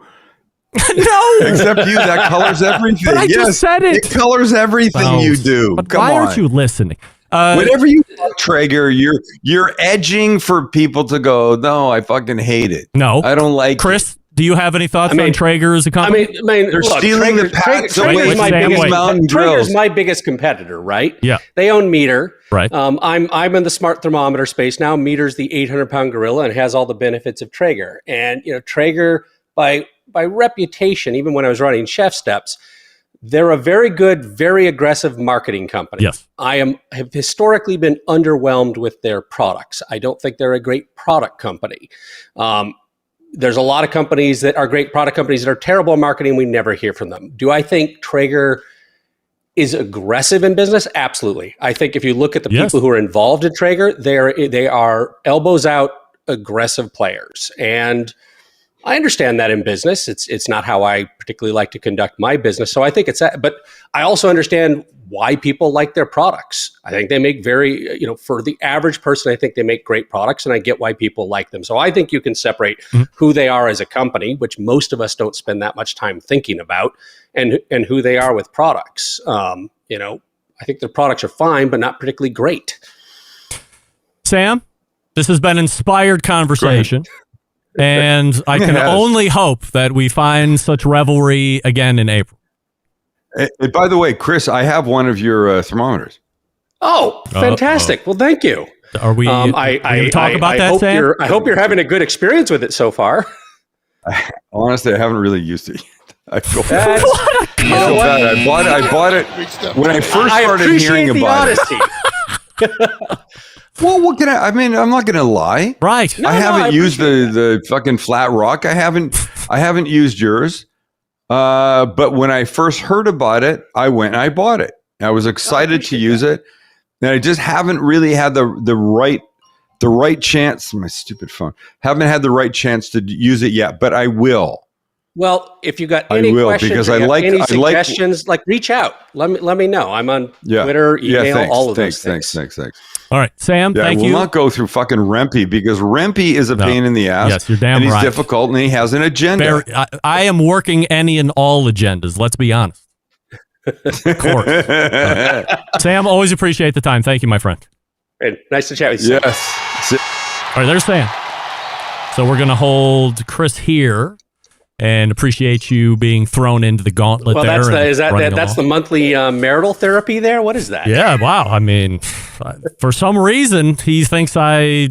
Speaker 10: No.
Speaker 5: Except you. That colors everything.
Speaker 10: But I just said it.
Speaker 5: It colors everything you do.
Speaker 10: But
Speaker 5: Come
Speaker 10: why
Speaker 5: on.
Speaker 10: aren't you listening?
Speaker 5: Whenever you talk Traeger, you're edging for people to go, no, I fucking hate it.
Speaker 10: No.
Speaker 5: I don't like
Speaker 10: Chris, do you have any thoughts on Traeger as a company?
Speaker 5: They're stealing the patents away from Mountain Grills.
Speaker 12: Traeger's my biggest competitor, right?
Speaker 10: Yeah.
Speaker 12: They own Meter.
Speaker 10: Right.
Speaker 12: I'm in the smart thermometer space now. Meter's the 800-pound gorilla and has all the benefits of Traeger. And Traeger, by reputation, even when I was running Chef Steps, they're a very good, very aggressive marketing company.
Speaker 10: Yes.
Speaker 12: I have historically been underwhelmed with their products. I don't think they're a great product company. There's a lot of companies that are great product companies that are terrible at marketing. We never hear from them. Do I think Traeger is aggressive in business? Absolutely. I think if you look at the people who are involved in Traeger, they are elbows out aggressive players. And I understand that in business. It's not how I particularly like to conduct my business. So I think it's that. But I also understand why people like their products. I think they make for the average person, I think they make great products, and I get why people like them. So I think you can separate who they are as a company, which most of us don't spend that much time thinking about, and who they are with products. I think their products are fine, but not particularly great.
Speaker 10: Sam, this has been inspired conversation. And I can only hope that we find such revelry again in April.
Speaker 5: And by the way, Chris, I have one of your thermometers.
Speaker 12: Oh, fantastic. Well, thank you.
Speaker 10: Are we going to talk about that, Sam?
Speaker 12: I hope you're having a good experience with it so far.
Speaker 5: Honestly, I haven't really used it. I feel
Speaker 12: bad.
Speaker 5: I bought it when I first started hearing about it. Well, what can I'm not going to lie.
Speaker 10: Right.
Speaker 5: I haven't used the fucking flat rock. I haven't used yours. But when I first heard about it, I went and I bought it. I was excited to use it. And I just haven't really had the right chance. My stupid phone. Haven't had the right chance to use it yet, but I will.
Speaker 12: Well, if you got any questions, any suggestions, reach out. Let me know. I'm on Twitter, email, all of those things.
Speaker 5: Thanks.
Speaker 10: All right, Sam, thank you.
Speaker 5: We'll not go through fucking Rempy because Rempy is a pain in the ass.
Speaker 10: Yes, you're damn
Speaker 5: right. And he's
Speaker 10: right.
Speaker 5: difficult and he has an agenda.
Speaker 10: I am working any and all agendas. Let's be honest. Of course. Sam, always appreciate the time. Thank you, my friend.
Speaker 12: Great. Nice to chat with you.
Speaker 5: Yes.
Speaker 10: All right, there's Sam. So we're going to hold Chris here and appreciate you being thrown into the gauntlet there.
Speaker 12: That's the monthly marital therapy there? What is that?
Speaker 10: Yeah, wow. I mean, for some reason, he thinks I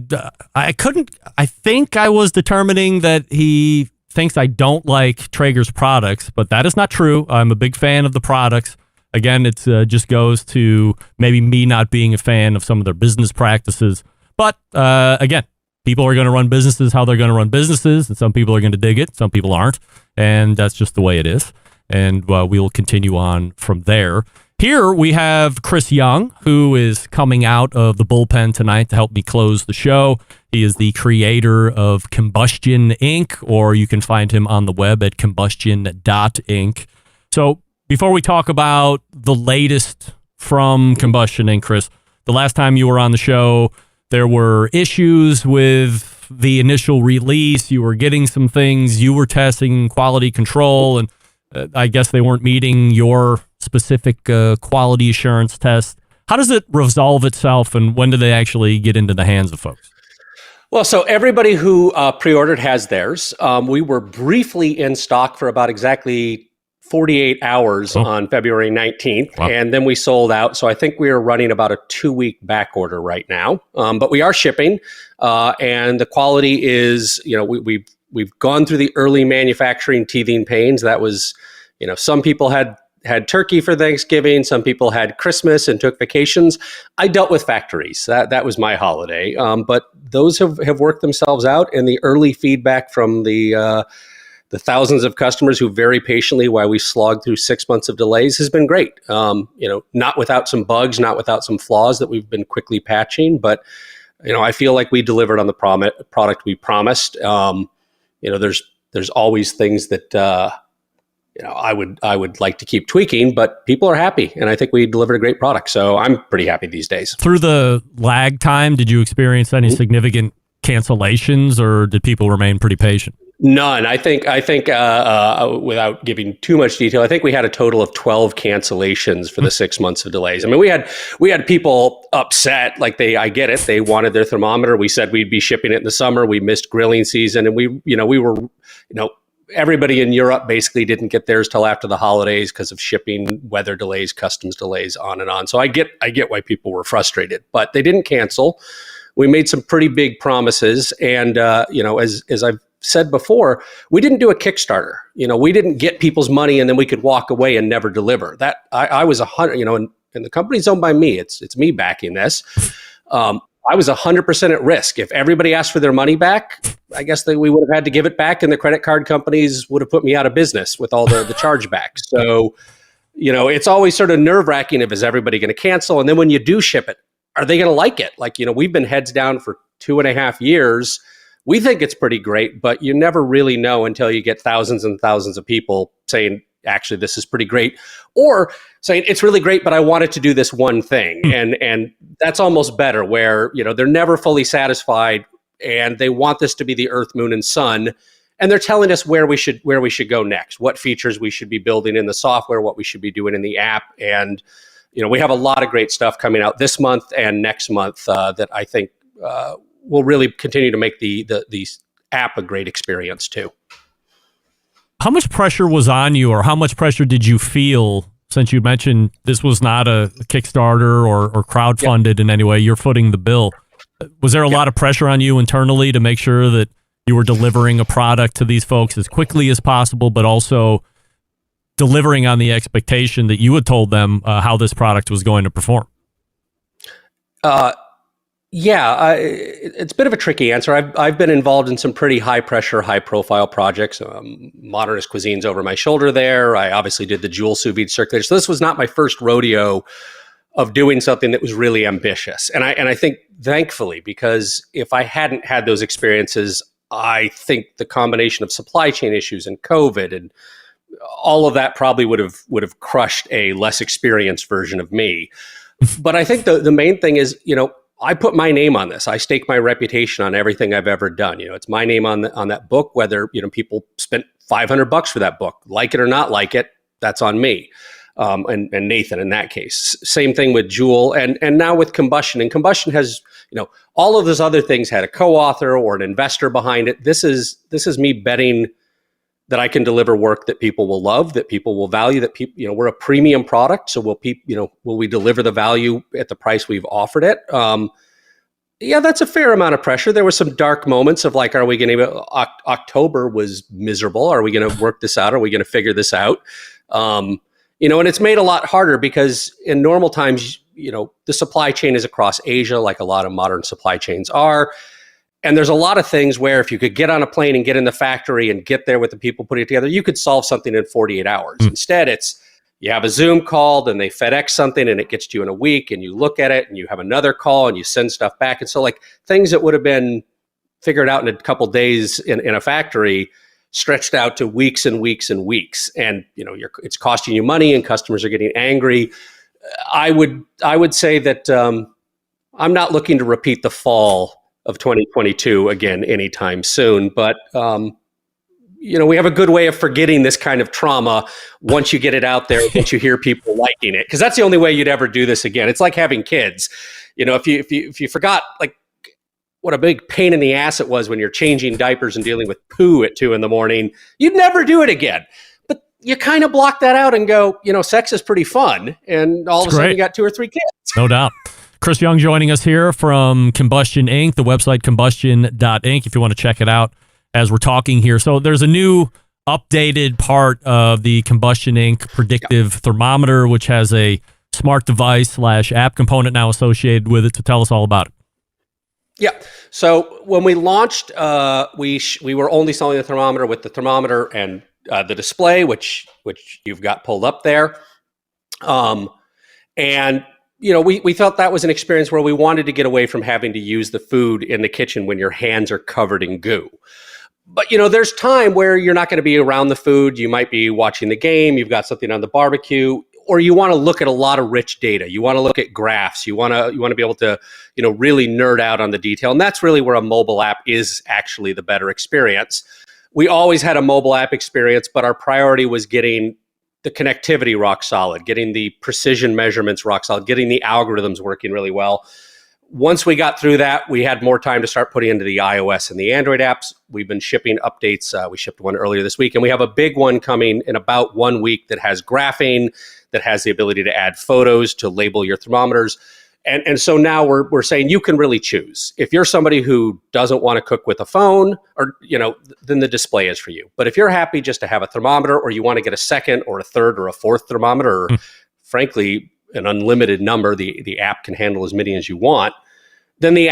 Speaker 10: think I was determining that he thinks I don't like Traeger's products, but that is not true. I'm a big fan of the products. Again, it just goes to maybe me not being a fan of some of their business practices. But again, people are going to run businesses how they're going to run businesses, and some people are going to dig it, some people aren't, and that's just the way it is. And we will continue on from there. Here we have Chris Young, who is coming out of the bullpen tonight to help me close the show. He is the creator of Combustion Inc., or you can find him on the web at combustion.inc. So before we talk about the latest from Combustion Inc., Chris, the last time you were on the show, there were issues with the initial release. You were getting some things. You were testing quality control, and I guess they weren't meeting your specific quality assurance test. How does it resolve itself, and when do they actually get into the hands of folks?
Speaker 12: Well, so everybody who pre-ordered has theirs. We were briefly in stock for about exactly 48 hours on February 19th, and then we sold out. So I think we are running about a 2-week back order right now, but we are shipping, and the quality is, we've gone through the early manufacturing teething pains. That was, some people had turkey for Thanksgiving, some people had Christmas and took vacations. I dealt with factories. That was my holiday, but those have worked themselves out, and the early feedback from the thousands of customers who very patiently, while we slogged through 6 months of delays, has been great. Not without some bugs, not without some flaws that we've been quickly patching, but I feel like we delivered on the product we promised. There's always things that I would like to keep tweaking, but people are happy, and I think we delivered a great product. So I'm pretty happy these days.
Speaker 10: Through the lag time, did you experience any significant cancellations, or did people remain pretty patient?
Speaker 12: None. I think without giving too much detail, I think we had a total of 12 cancellations for the 6 months of delays. I mean, we had people upset. Like I get it. They wanted their thermometer. We said we'd be shipping it in the summer. We missed grilling season, and we were, everybody in Europe basically didn't get theirs till after the holidays because of shipping, weather delays, customs delays, on and on. So I get why people were frustrated, but they didn't cancel. We made some pretty big promises, and as I've said before, we didn't do a Kickstarter. We didn't get people's money and then we could walk away and never deliver. That I was 100. And the company's owned by me. It's me backing this. I was 100% at risk. If everybody asked for their money back, I guess we would have had to give it back, and the credit card companies would have put me out of business with all the chargebacks. So, it's always sort of nerve-wracking if is everybody going to cancel, and then when you do ship it, are they going to like it? Like, we've been heads down for 2.5 years. We think it's pretty great, but you never really know until you get thousands and thousands of people saying, actually, this is pretty great, or saying it's really great, but I wanted to do this one thing. And that's almost better, where, they're never fully satisfied and they want this to be the Earth, Moon, and Sun. And they're telling us where we should go next, what features we should be building in the software, what we should be doing in the app. And, we have a lot of great stuff coming out this month and next month that I think will really continue to make the app a great experience too.
Speaker 10: How much pressure was on you, or how much pressure did you feel, since you mentioned this was not a Kickstarter or crowdfunded in any way, you're footing the bill? Was there a lot of pressure on you internally to make sure that you were delivering a product to these folks as quickly as possible, but also delivering on the expectation that you had told them how this product was going to perform? It's a bit of a tricky answer. I've been involved in some pretty high pressure, high profile projects. Modernist Cuisine's over my shoulder there. I obviously did the Joule sous vide circulator. So this was not my first rodeo of doing something that was really ambitious. And I think, thankfully, because if I hadn't had those experiences, I think the combination of supply chain issues and COVID and all of that probably would have crushed a less experienced version of me. But I think the main thing is, I put my name on this. I stake my reputation on everything I've ever done. It's my name on that book. Whether people spent $500 for that book, like it or not like it, that's on me. And Nathan in that case. Same thing with Joule, and now with Combustion. And Combustion has all of those other things had a co-author or an investor behind it. This is me betting that I can deliver work that people will love, that people will value, that people, we're a premium product. So will we deliver the value at the price we've offered it? That's a fair amount of pressure. There were some dark moments of like, are we going to, October was miserable. Are we going to work this out? Are we going to figure this out? And it's made a lot harder because in normal times, the supply chain is across Asia, like a lot of modern supply chains are. And there's a lot of things where if you could get on a plane and get in the factory and get there with the people putting it together, you could solve something in 48 hours. Instead, it's you have a Zoom call, then they FedEx something and it gets to you in a week, and you look at it and you have another call and you send stuff back. And so like things that would have been figured out in a couple days in a factory stretched out to weeks and weeks and weeks. And it's costing you money and customers are getting angry. I would say that I'm not looking to repeat the fall of 2022 again anytime soon, but we have a good way of forgetting this kind of trauma once you get it out there, once you hear people liking it, because that's the only way you'd ever do this again. It's like having kids. If you forgot like what a big pain in the ass it was when you're changing diapers and dealing with poo at 2 a.m, you'd never do it again. But
Speaker 12: you kind of block that out and go, sex is pretty fun. And all of a sudden you got 2 or 3 kids.
Speaker 10: No doubt. Chris Young joining us here from Combustion Inc., the website combustion.inc, if you want to check it out as we're talking here. So there's a new updated part of the Combustion Inc. predictive thermometer, which has a smart device / app component now associated with it. So tell us all about it.
Speaker 12: Yeah. So when we launched, we were only selling the thermometer with the thermometer and the display, which you've got pulled up there. And we felt that was an experience where we wanted to get away from having to use the food in the kitchen when your hands are covered in goo. But, there's time where you're not going to be around the food. You might be watching the game. You've got something on the barbecue, or you want to look at a lot of rich data. You want to look at graphs. You want to be able to, really nerd out on the detail. And that's really where a mobile app is actually the better experience. We always had a mobile app experience, but our priority was getting the connectivity rock solid, getting the precision measurements rock solid, getting the algorithms working really well. Once we got through that, we had more time to start putting into the iOS and the Android apps. We've been shipping updates. We shipped one earlier this week, and we have a big one coming in about 1 week that has graphing, that has the ability to add photos, to label your thermometers. And so now we're saying you can really choose. If you're somebody who doesn't want to cook with a phone, or then the display is for you. But if you're happy just to have a thermometer, or you want to get a second or a third or a fourth thermometer, or frankly, an unlimited number, the app can handle as many as you want, then the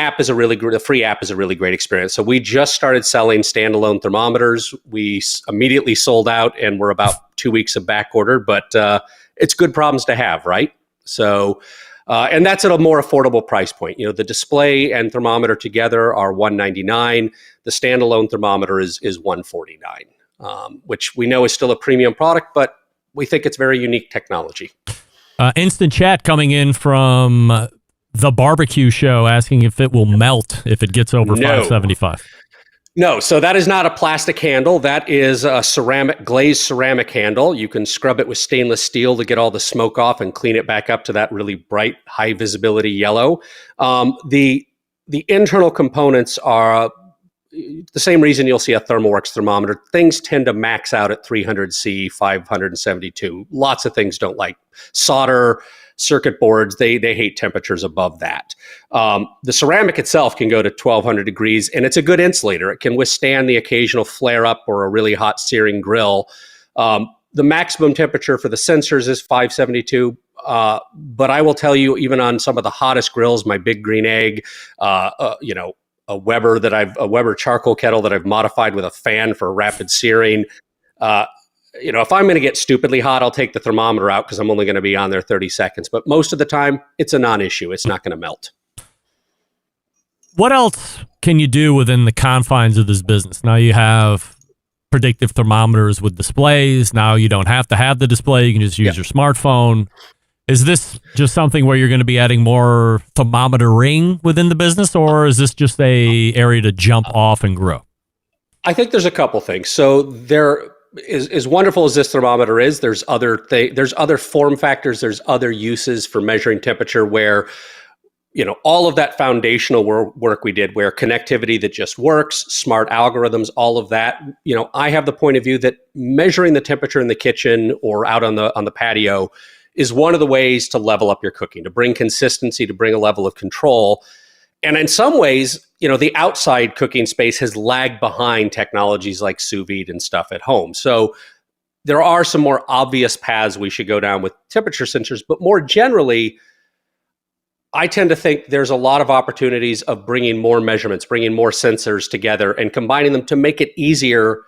Speaker 12: free app is a really great experience. So we just started selling standalone thermometers. We immediately sold out, and we're about 2 weeks of back order, but it's good problems to have, right? So, and that's at a more affordable price point. The display and thermometer together are $199. The standalone thermometer is $149, which we know is still a premium product, but we think it's very unique technology.
Speaker 10: Instant chat coming in from the barbecue show asking if it will melt if it gets over 575.
Speaker 12: No, so that is not a plastic handle. That is a glazed ceramic handle. You can scrub it with stainless steel to get all the smoke off and clean it back up to that really bright, high visibility yellow. The internal components are the same reason you'll see a ThermalWorks thermometer. Things tend to max out at 300C, 572. Lots of things don't like solder. Circuit boards, they hate temperatures above that. The ceramic itself can go to 1200 degrees, and it's a good insulator. It can withstand the occasional flare up or a really hot searing grill. The maximum temperature for the sensors is 572. But I will tell you, even on some of the hottest grills, my Big Green Egg, a Weber charcoal kettle that I've modified with a fan for rapid searing. If I'm going to get stupidly hot, I'll take the thermometer out because I'm only going to be on there 30 seconds. But most of the time, it's a non-issue. It's not going to melt.
Speaker 10: What else can you do within the confines of this business? Now you have predictive thermometers with displays. Now you don't have to have the display. You can just use your smartphone. Is this just something where you're going to be adding more thermometering within the business, or is this just a area to jump off and grow?
Speaker 12: I think there's a couple things. So there is, as wonderful as this thermometer is, there's other form factors, there's other uses for measuring temperature where, all of that foundational work we did, where connectivity that just works, smart algorithms, all of that, I have the point of view that measuring the temperature in the kitchen or out on the patio is one of the ways to level up your cooking, to bring consistency, to bring a level of control. And in some ways, the outside cooking space has lagged behind technologies like sous vide and stuff at home. So there are some more obvious paths we should go down with temperature sensors, but more generally, I tend to think there's a lot of opportunities of bringing more measurements, bringing more sensors together and combining them to make it easier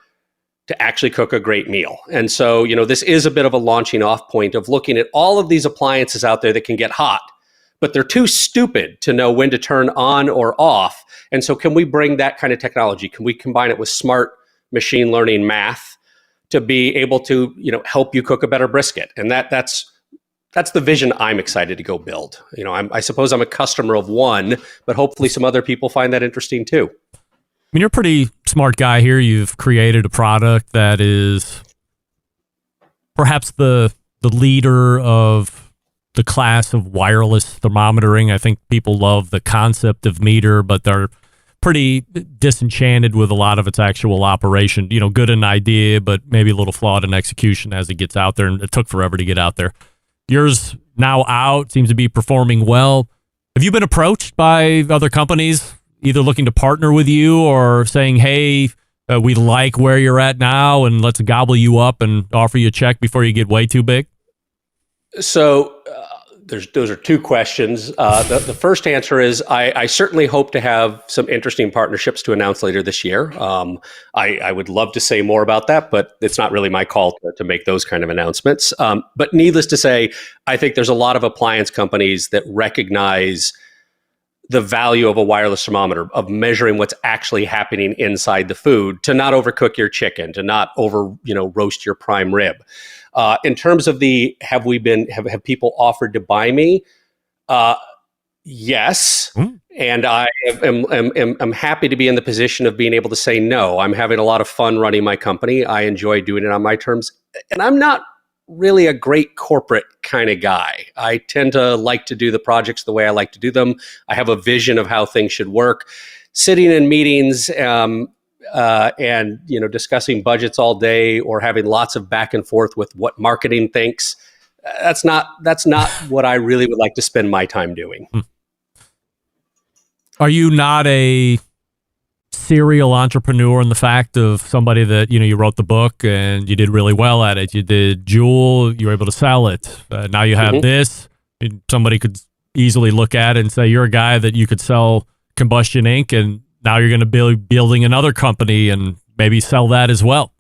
Speaker 12: to actually cook a great meal. And so, this is a bit of a launching off point of looking at all of these appliances out there that can get hot, but they're too stupid to know when to turn on or off. And so can we bring that kind of technology? Can we combine it with smart machine learning math to be able to, help you cook a better brisket? And that's the vision I'm excited to go build. I suppose I'm a customer of one, but hopefully some other people find that interesting too.
Speaker 10: I mean, you're a pretty smart guy here. You've created a product that is perhaps the leader of the class of wireless thermometering. I think people love the concept of meter, but there are pretty disenchanted with a lot of its actual operation. Good in idea, but maybe a little flawed in execution as it gets out there, and it took forever to get out there. Yours now out, seems to be performing well. Have you been approached by other companies, either looking to partner with you or saying, hey, we like where you're at now and let's gobble you up and offer you a check before you get way too big?
Speaker 12: So those are two questions. The first answer is I certainly hope to have some interesting partnerships to announce later this year. I would love to say more about that, but it's not really my call to make those kind of announcements. But needless to say, I think there's a lot of appliance companies that recognize the value of a wireless thermometer, of measuring what's actually happening inside the food, to not overcook your chicken, to not roast your prime rib. In terms of have people offered to buy me? Yes. And I am happy to be in the position of being able to say no. I'm having a lot of fun running my company. I enjoy doing it on my terms. And I'm not really a great corporate kind of guy. I tend to like to do the projects the way I like to do them. I have a vision of how things should work. Sitting in meetings and discussing budgets all day, or having lots of back and forth with what marketing thinks, that's not what I really would like to spend my time doing.
Speaker 10: Are you not a serial entrepreneur in the fact of somebody that, you wrote the book and you did really well at it? You did Juul, you were able to sell it. Now you have this. Somebody could easily look at it and say, you're a guy that you could sell Combustion Inc. and now you're going to be building another company and maybe sell that as well.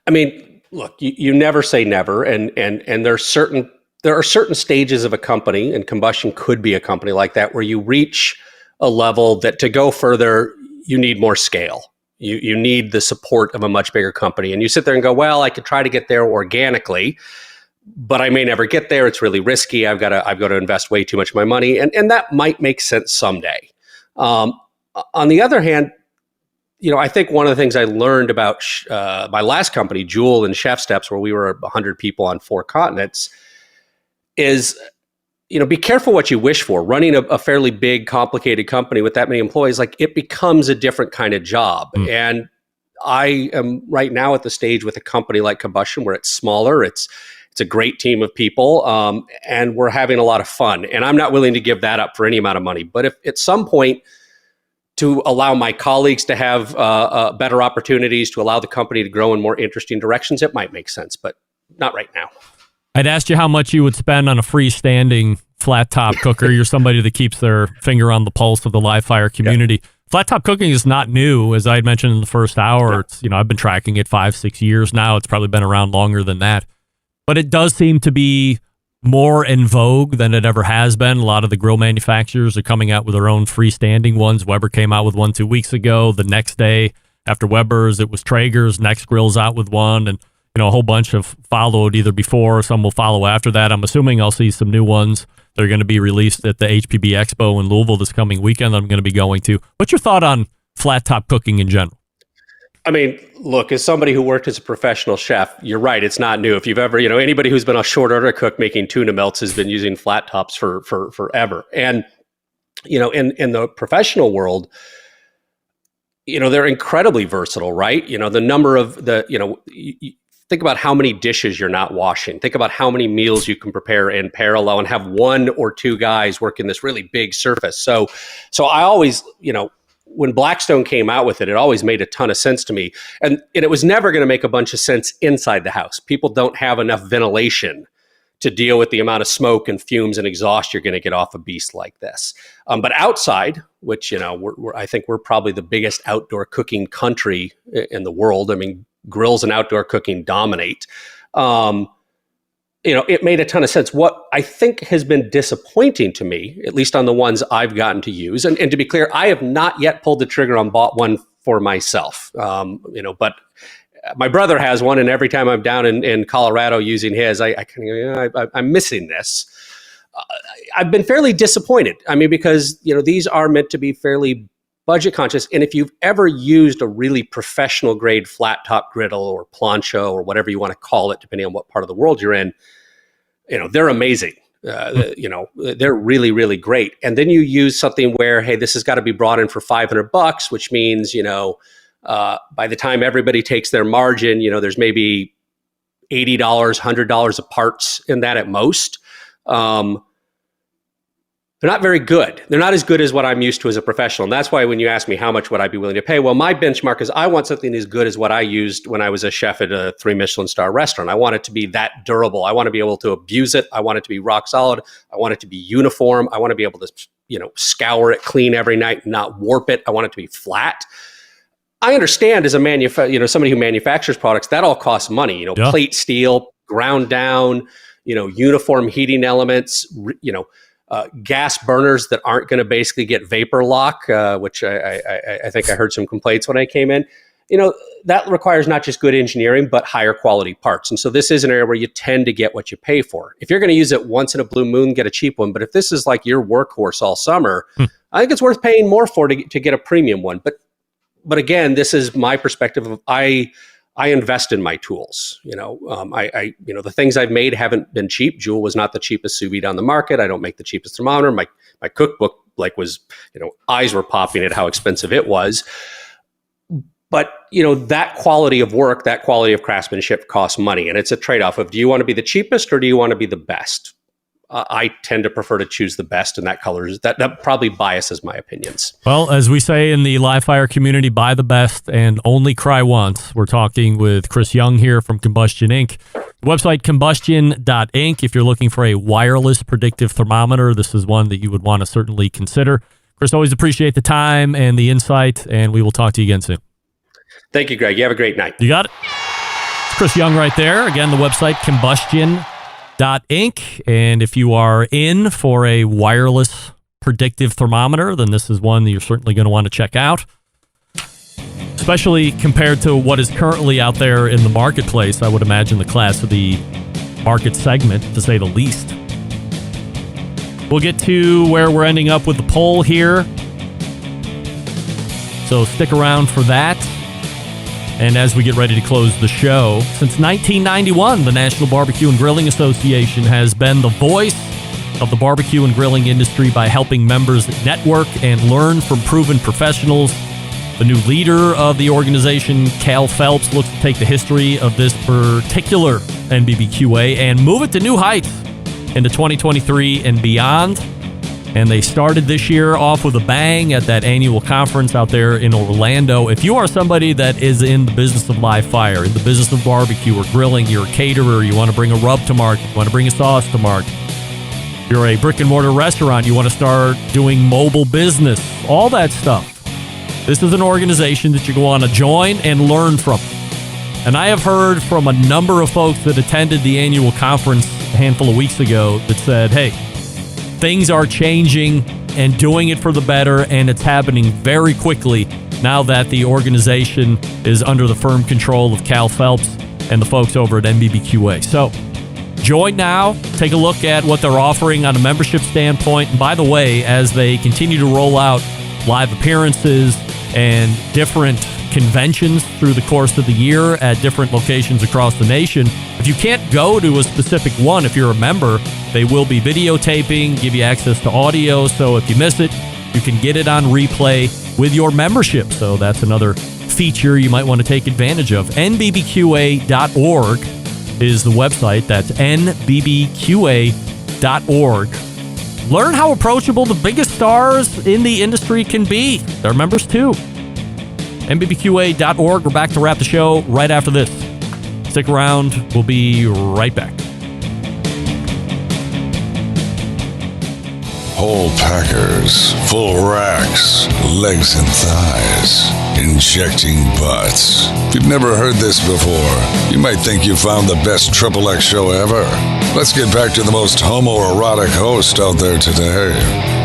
Speaker 12: I mean, look, you never say never. And there are certain stages of a company, and Combustion could be a company like that, where you reach a level that to go further, you need more scale. You need the support of a much bigger company. And you sit there and go, well, I could try to get there organically, but I may never get there. It's really risky. I've got to invest way too much of my money. And that might make sense someday. On the other hand, I think one of the things I learned about my last company, Juul and Chef Steps, where we were 100 people on 4 continents, is be careful what you wish for. Running a fairly big, complicated company with that many employees, it becomes a different kind of job. And I am right now at the stage with a company like Combustion, where it's smaller, it's a great team of people, and we're having a lot of fun. And I'm not willing to give that up for any amount of money. But if at some point, to allow my colleagues to have better opportunities, to allow the company to grow in more interesting directions, it might make sense, but not right now.
Speaker 10: I'd asked you how much you would spend on a freestanding flat top cooker. You're somebody that keeps their finger on the pulse of the live fire community. Yep. Flat top cooking is not new, as I had mentioned in the first hour. It's, I've been tracking it 5-6 years now. It's probably been around longer than that, but it does seem to be more in vogue than it ever has been. A lot of the grill manufacturers are coming out with their own freestanding ones. Weber came out with one 2 weeks ago. The next day after Weber's, it was Traeger's. Next Grill's out with one, and a whole bunch have followed either before, some will follow after that. I'm assuming I'll see some new ones that are going to be released at the HPB Expo in Louisville this coming weekend that I'm going to be going to. What's your thought on flat top cooking in general?
Speaker 12: I mean, look, as somebody who worked as a professional chef, you're right. It's not new. If you've ever, anybody who's been a short order cook making tuna melts has been using flat tops for forever. And, in the professional world, they're incredibly versatile, right? The number of think about how many dishes you're not washing. Think about how many meals you can prepare in parallel and have 1 or 2 guys working this really big surface. So I always, when Blackstone came out with it, it always made a ton of sense to me. And it was never going to make a bunch of sense inside the house. People don't have enough ventilation to deal with the amount of smoke and fumes and exhaust you're going to get off a beast like this. But outside, which, I think we're probably the biggest outdoor cooking country in the world. I mean, grills and outdoor cooking dominate. It made a ton of sense. What I think has been disappointing to me, at least on the ones I've gotten to use, and to be clear, I have not yet pulled the trigger on bought one for myself. But my brother has one, and every time I'm down in Colorado using his, I'm missing this. I've been fairly disappointed. I mean, because these are meant to be fairly budget conscious. And if you've ever used a really professional grade flat top griddle or plancha or whatever you want to call it, depending on what part of the world you're in, they're amazing. They're really, really great. And then you use something where, hey, this has got to be brought in for $500, which means, by the time everybody takes their margin, there's maybe $80, $100 of parts in that at most. They're not very good. They're not as good as what I'm used to as a professional. And that's why when you ask me how much would I be willing to pay, well, my benchmark is I want something as good as what I used when I was a chef at a 3 Michelin star restaurant. I want it to be that durable. I want to be able to abuse it. I want it to be rock solid. I want it to be uniform. I want to be able to, scour it clean every night and not warp it. I want it to be flat. I understand as a somebody who manufactures products, that all costs money, plate steel, ground down, uniform heating elements, gas burners that aren't going to basically get vapor lock, which I think I heard some complaints when I came in. That requires not just good engineering, but higher quality parts. And so this is an area where you tend to get what you pay for. If you're going to use it once in a blue moon, get a cheap one. But if this is like your workhorse all summer, I think it's worth paying more for to get a premium one. But again, this is my perspective of I invest in my tools. The things I've made haven't been cheap. Joule was not the cheapest sous vide on the market. I don't make the cheapest thermometer. My cookbook was, eyes were popping at how expensive it was. But, that quality of work, that quality of craftsmanship costs money. And it's a trade-off of, do you want to be the cheapest or do you want to be the best? I tend to prefer to choose the best, and that probably biases my opinions.
Speaker 10: Well, as we say in the live fire community, buy the best and only cry once. We're talking with Chris Young here from Combustion Inc. The website combustion.inc. If you're looking for a wireless predictive thermometer, this is one that you would want to certainly consider. Chris, always appreciate the time and the insight, and we will talk to you again soon.
Speaker 12: Thank you, Greg. You have a great night.
Speaker 10: You got it. It's Chris Young right there. Again, the website combustion.inc. And if you are in for a wireless predictive thermometer, then this is one that you're certainly going to want to check out, especially compared to what is currently out there in the marketplace. I would imagine the class of the market segment, to say the least. We'll get to where we're ending up with the poll here, so stick around for that. And as we get ready to close the show, since 1991, the National Barbecue and Grilling Association has been the voice of the barbecue and grilling industry by helping members network and learn from proven professionals. The new leader of the organization, Cal Phelps, looks to take the history of this particular NBBQA and move it to new heights into 2023 and beyond. And they started this year off with a bang at that annual conference out there in Orlando. If you are somebody that is in the business of live fire, in the business of barbecue or grilling, you're a caterer, you want to bring a rub to market, you want to bring a sauce to market, you're a brick and mortar restaurant, you want to start doing mobile business, all that stuff. This is an organization that you want to join and learn from. And I have heard from a number of folks that attended the annual conference a handful of weeks ago that said, hey, things are changing and doing it for the better, and it's happening very quickly now that the organization is under the firm control of Cal Phelps and the folks over at NBBQA. So join now, take a look at what they're offering on a membership standpoint. And by the way, as they continue to roll out live appearances and different conventions through the course of the year at different locations across the nation, if you can't go to a specific one, if you're a member, they will be videotaping, give you access to audio. So if you miss it, you can get it on replay with your membership. So that's another feature you might want to take advantage of. nbbqa.org is the website. That's nbbqa.org. Learn how approachable the biggest stars in the industry can be. They're members too. nbbqa.org. We're back to wrap the show right after this. Stick around. We'll be right back.
Speaker 11: Whole packers, full racks, legs and thighs, injecting butts. If you've never heard this before, you might think you found the best XXX show ever. Let's get back to the most homoerotic host out there today,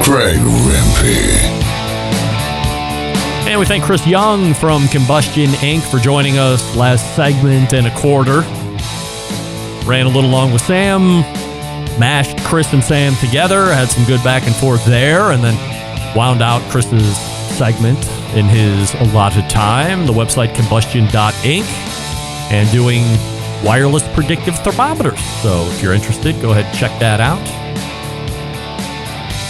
Speaker 11: Greg Rempe.
Speaker 10: And we thank Chris Young from Combustion Inc. for joining us last segment and a quarter. Ran a little long with Sam, mashed Chris and Sam together, had some good back and forth there, and then wound out Chris's segment in his allotted time. The website combustion.inc, and doing wireless predictive thermometers. So if you're interested, go ahead and check that out.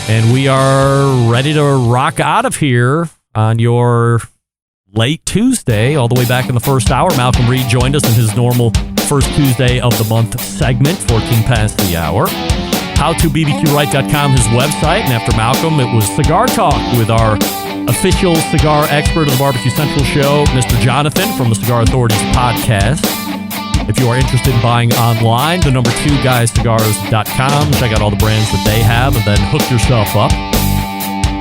Speaker 10: And we are ready to rock out of here on your late Tuesday, all the way back in the first hour. Malcolm Reed joined us in his normal first Tuesday of the month segment, 14 past the hour. HowToBBQRight.com, his website. And after Malcolm, it was Cigar Talk with our official cigar expert of the Barbecue Central show, Mr. Jonathan from the Cigar Authorities podcast. If you are interested in buying online, the number 2guyscigars.com. Check out all the brands that they have and then hook yourself up.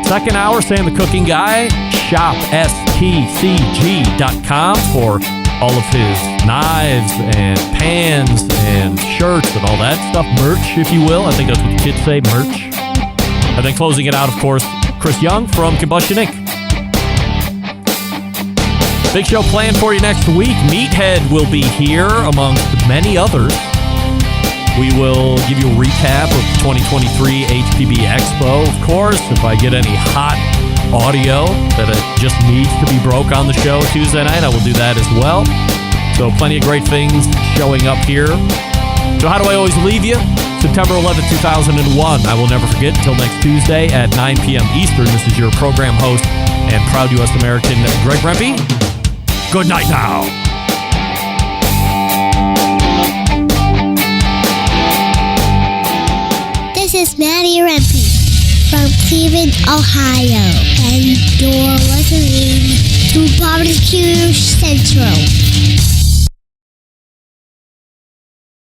Speaker 10: Second hour, Sam the Cooking Guy. Shop stcg.com for all of his knives and pans and shirts and all that stuff. Merch, if you will. I think that's what the kids say, merch. And then closing it out, of course, Chris Young from Combustion Inc. Big show planned for you next week. Meathead will be here, amongst many others. We will give you a recap of the 2023 HPB Expo. Of course, if I get any hot audio that it just needs to be broke on the show Tuesday night, I will do that as well. So plenty of great things showing up here. So how do I always leave you? September 11th, 2001. I will never forget until next Tuesday at 9 p.m. Eastern. This is your program host and proud U.S. American, Greg Rempe. Good night now.
Speaker 13: This is Maddie Rempe from Cleveland, Ohio, and you're listening to Barbecue Central.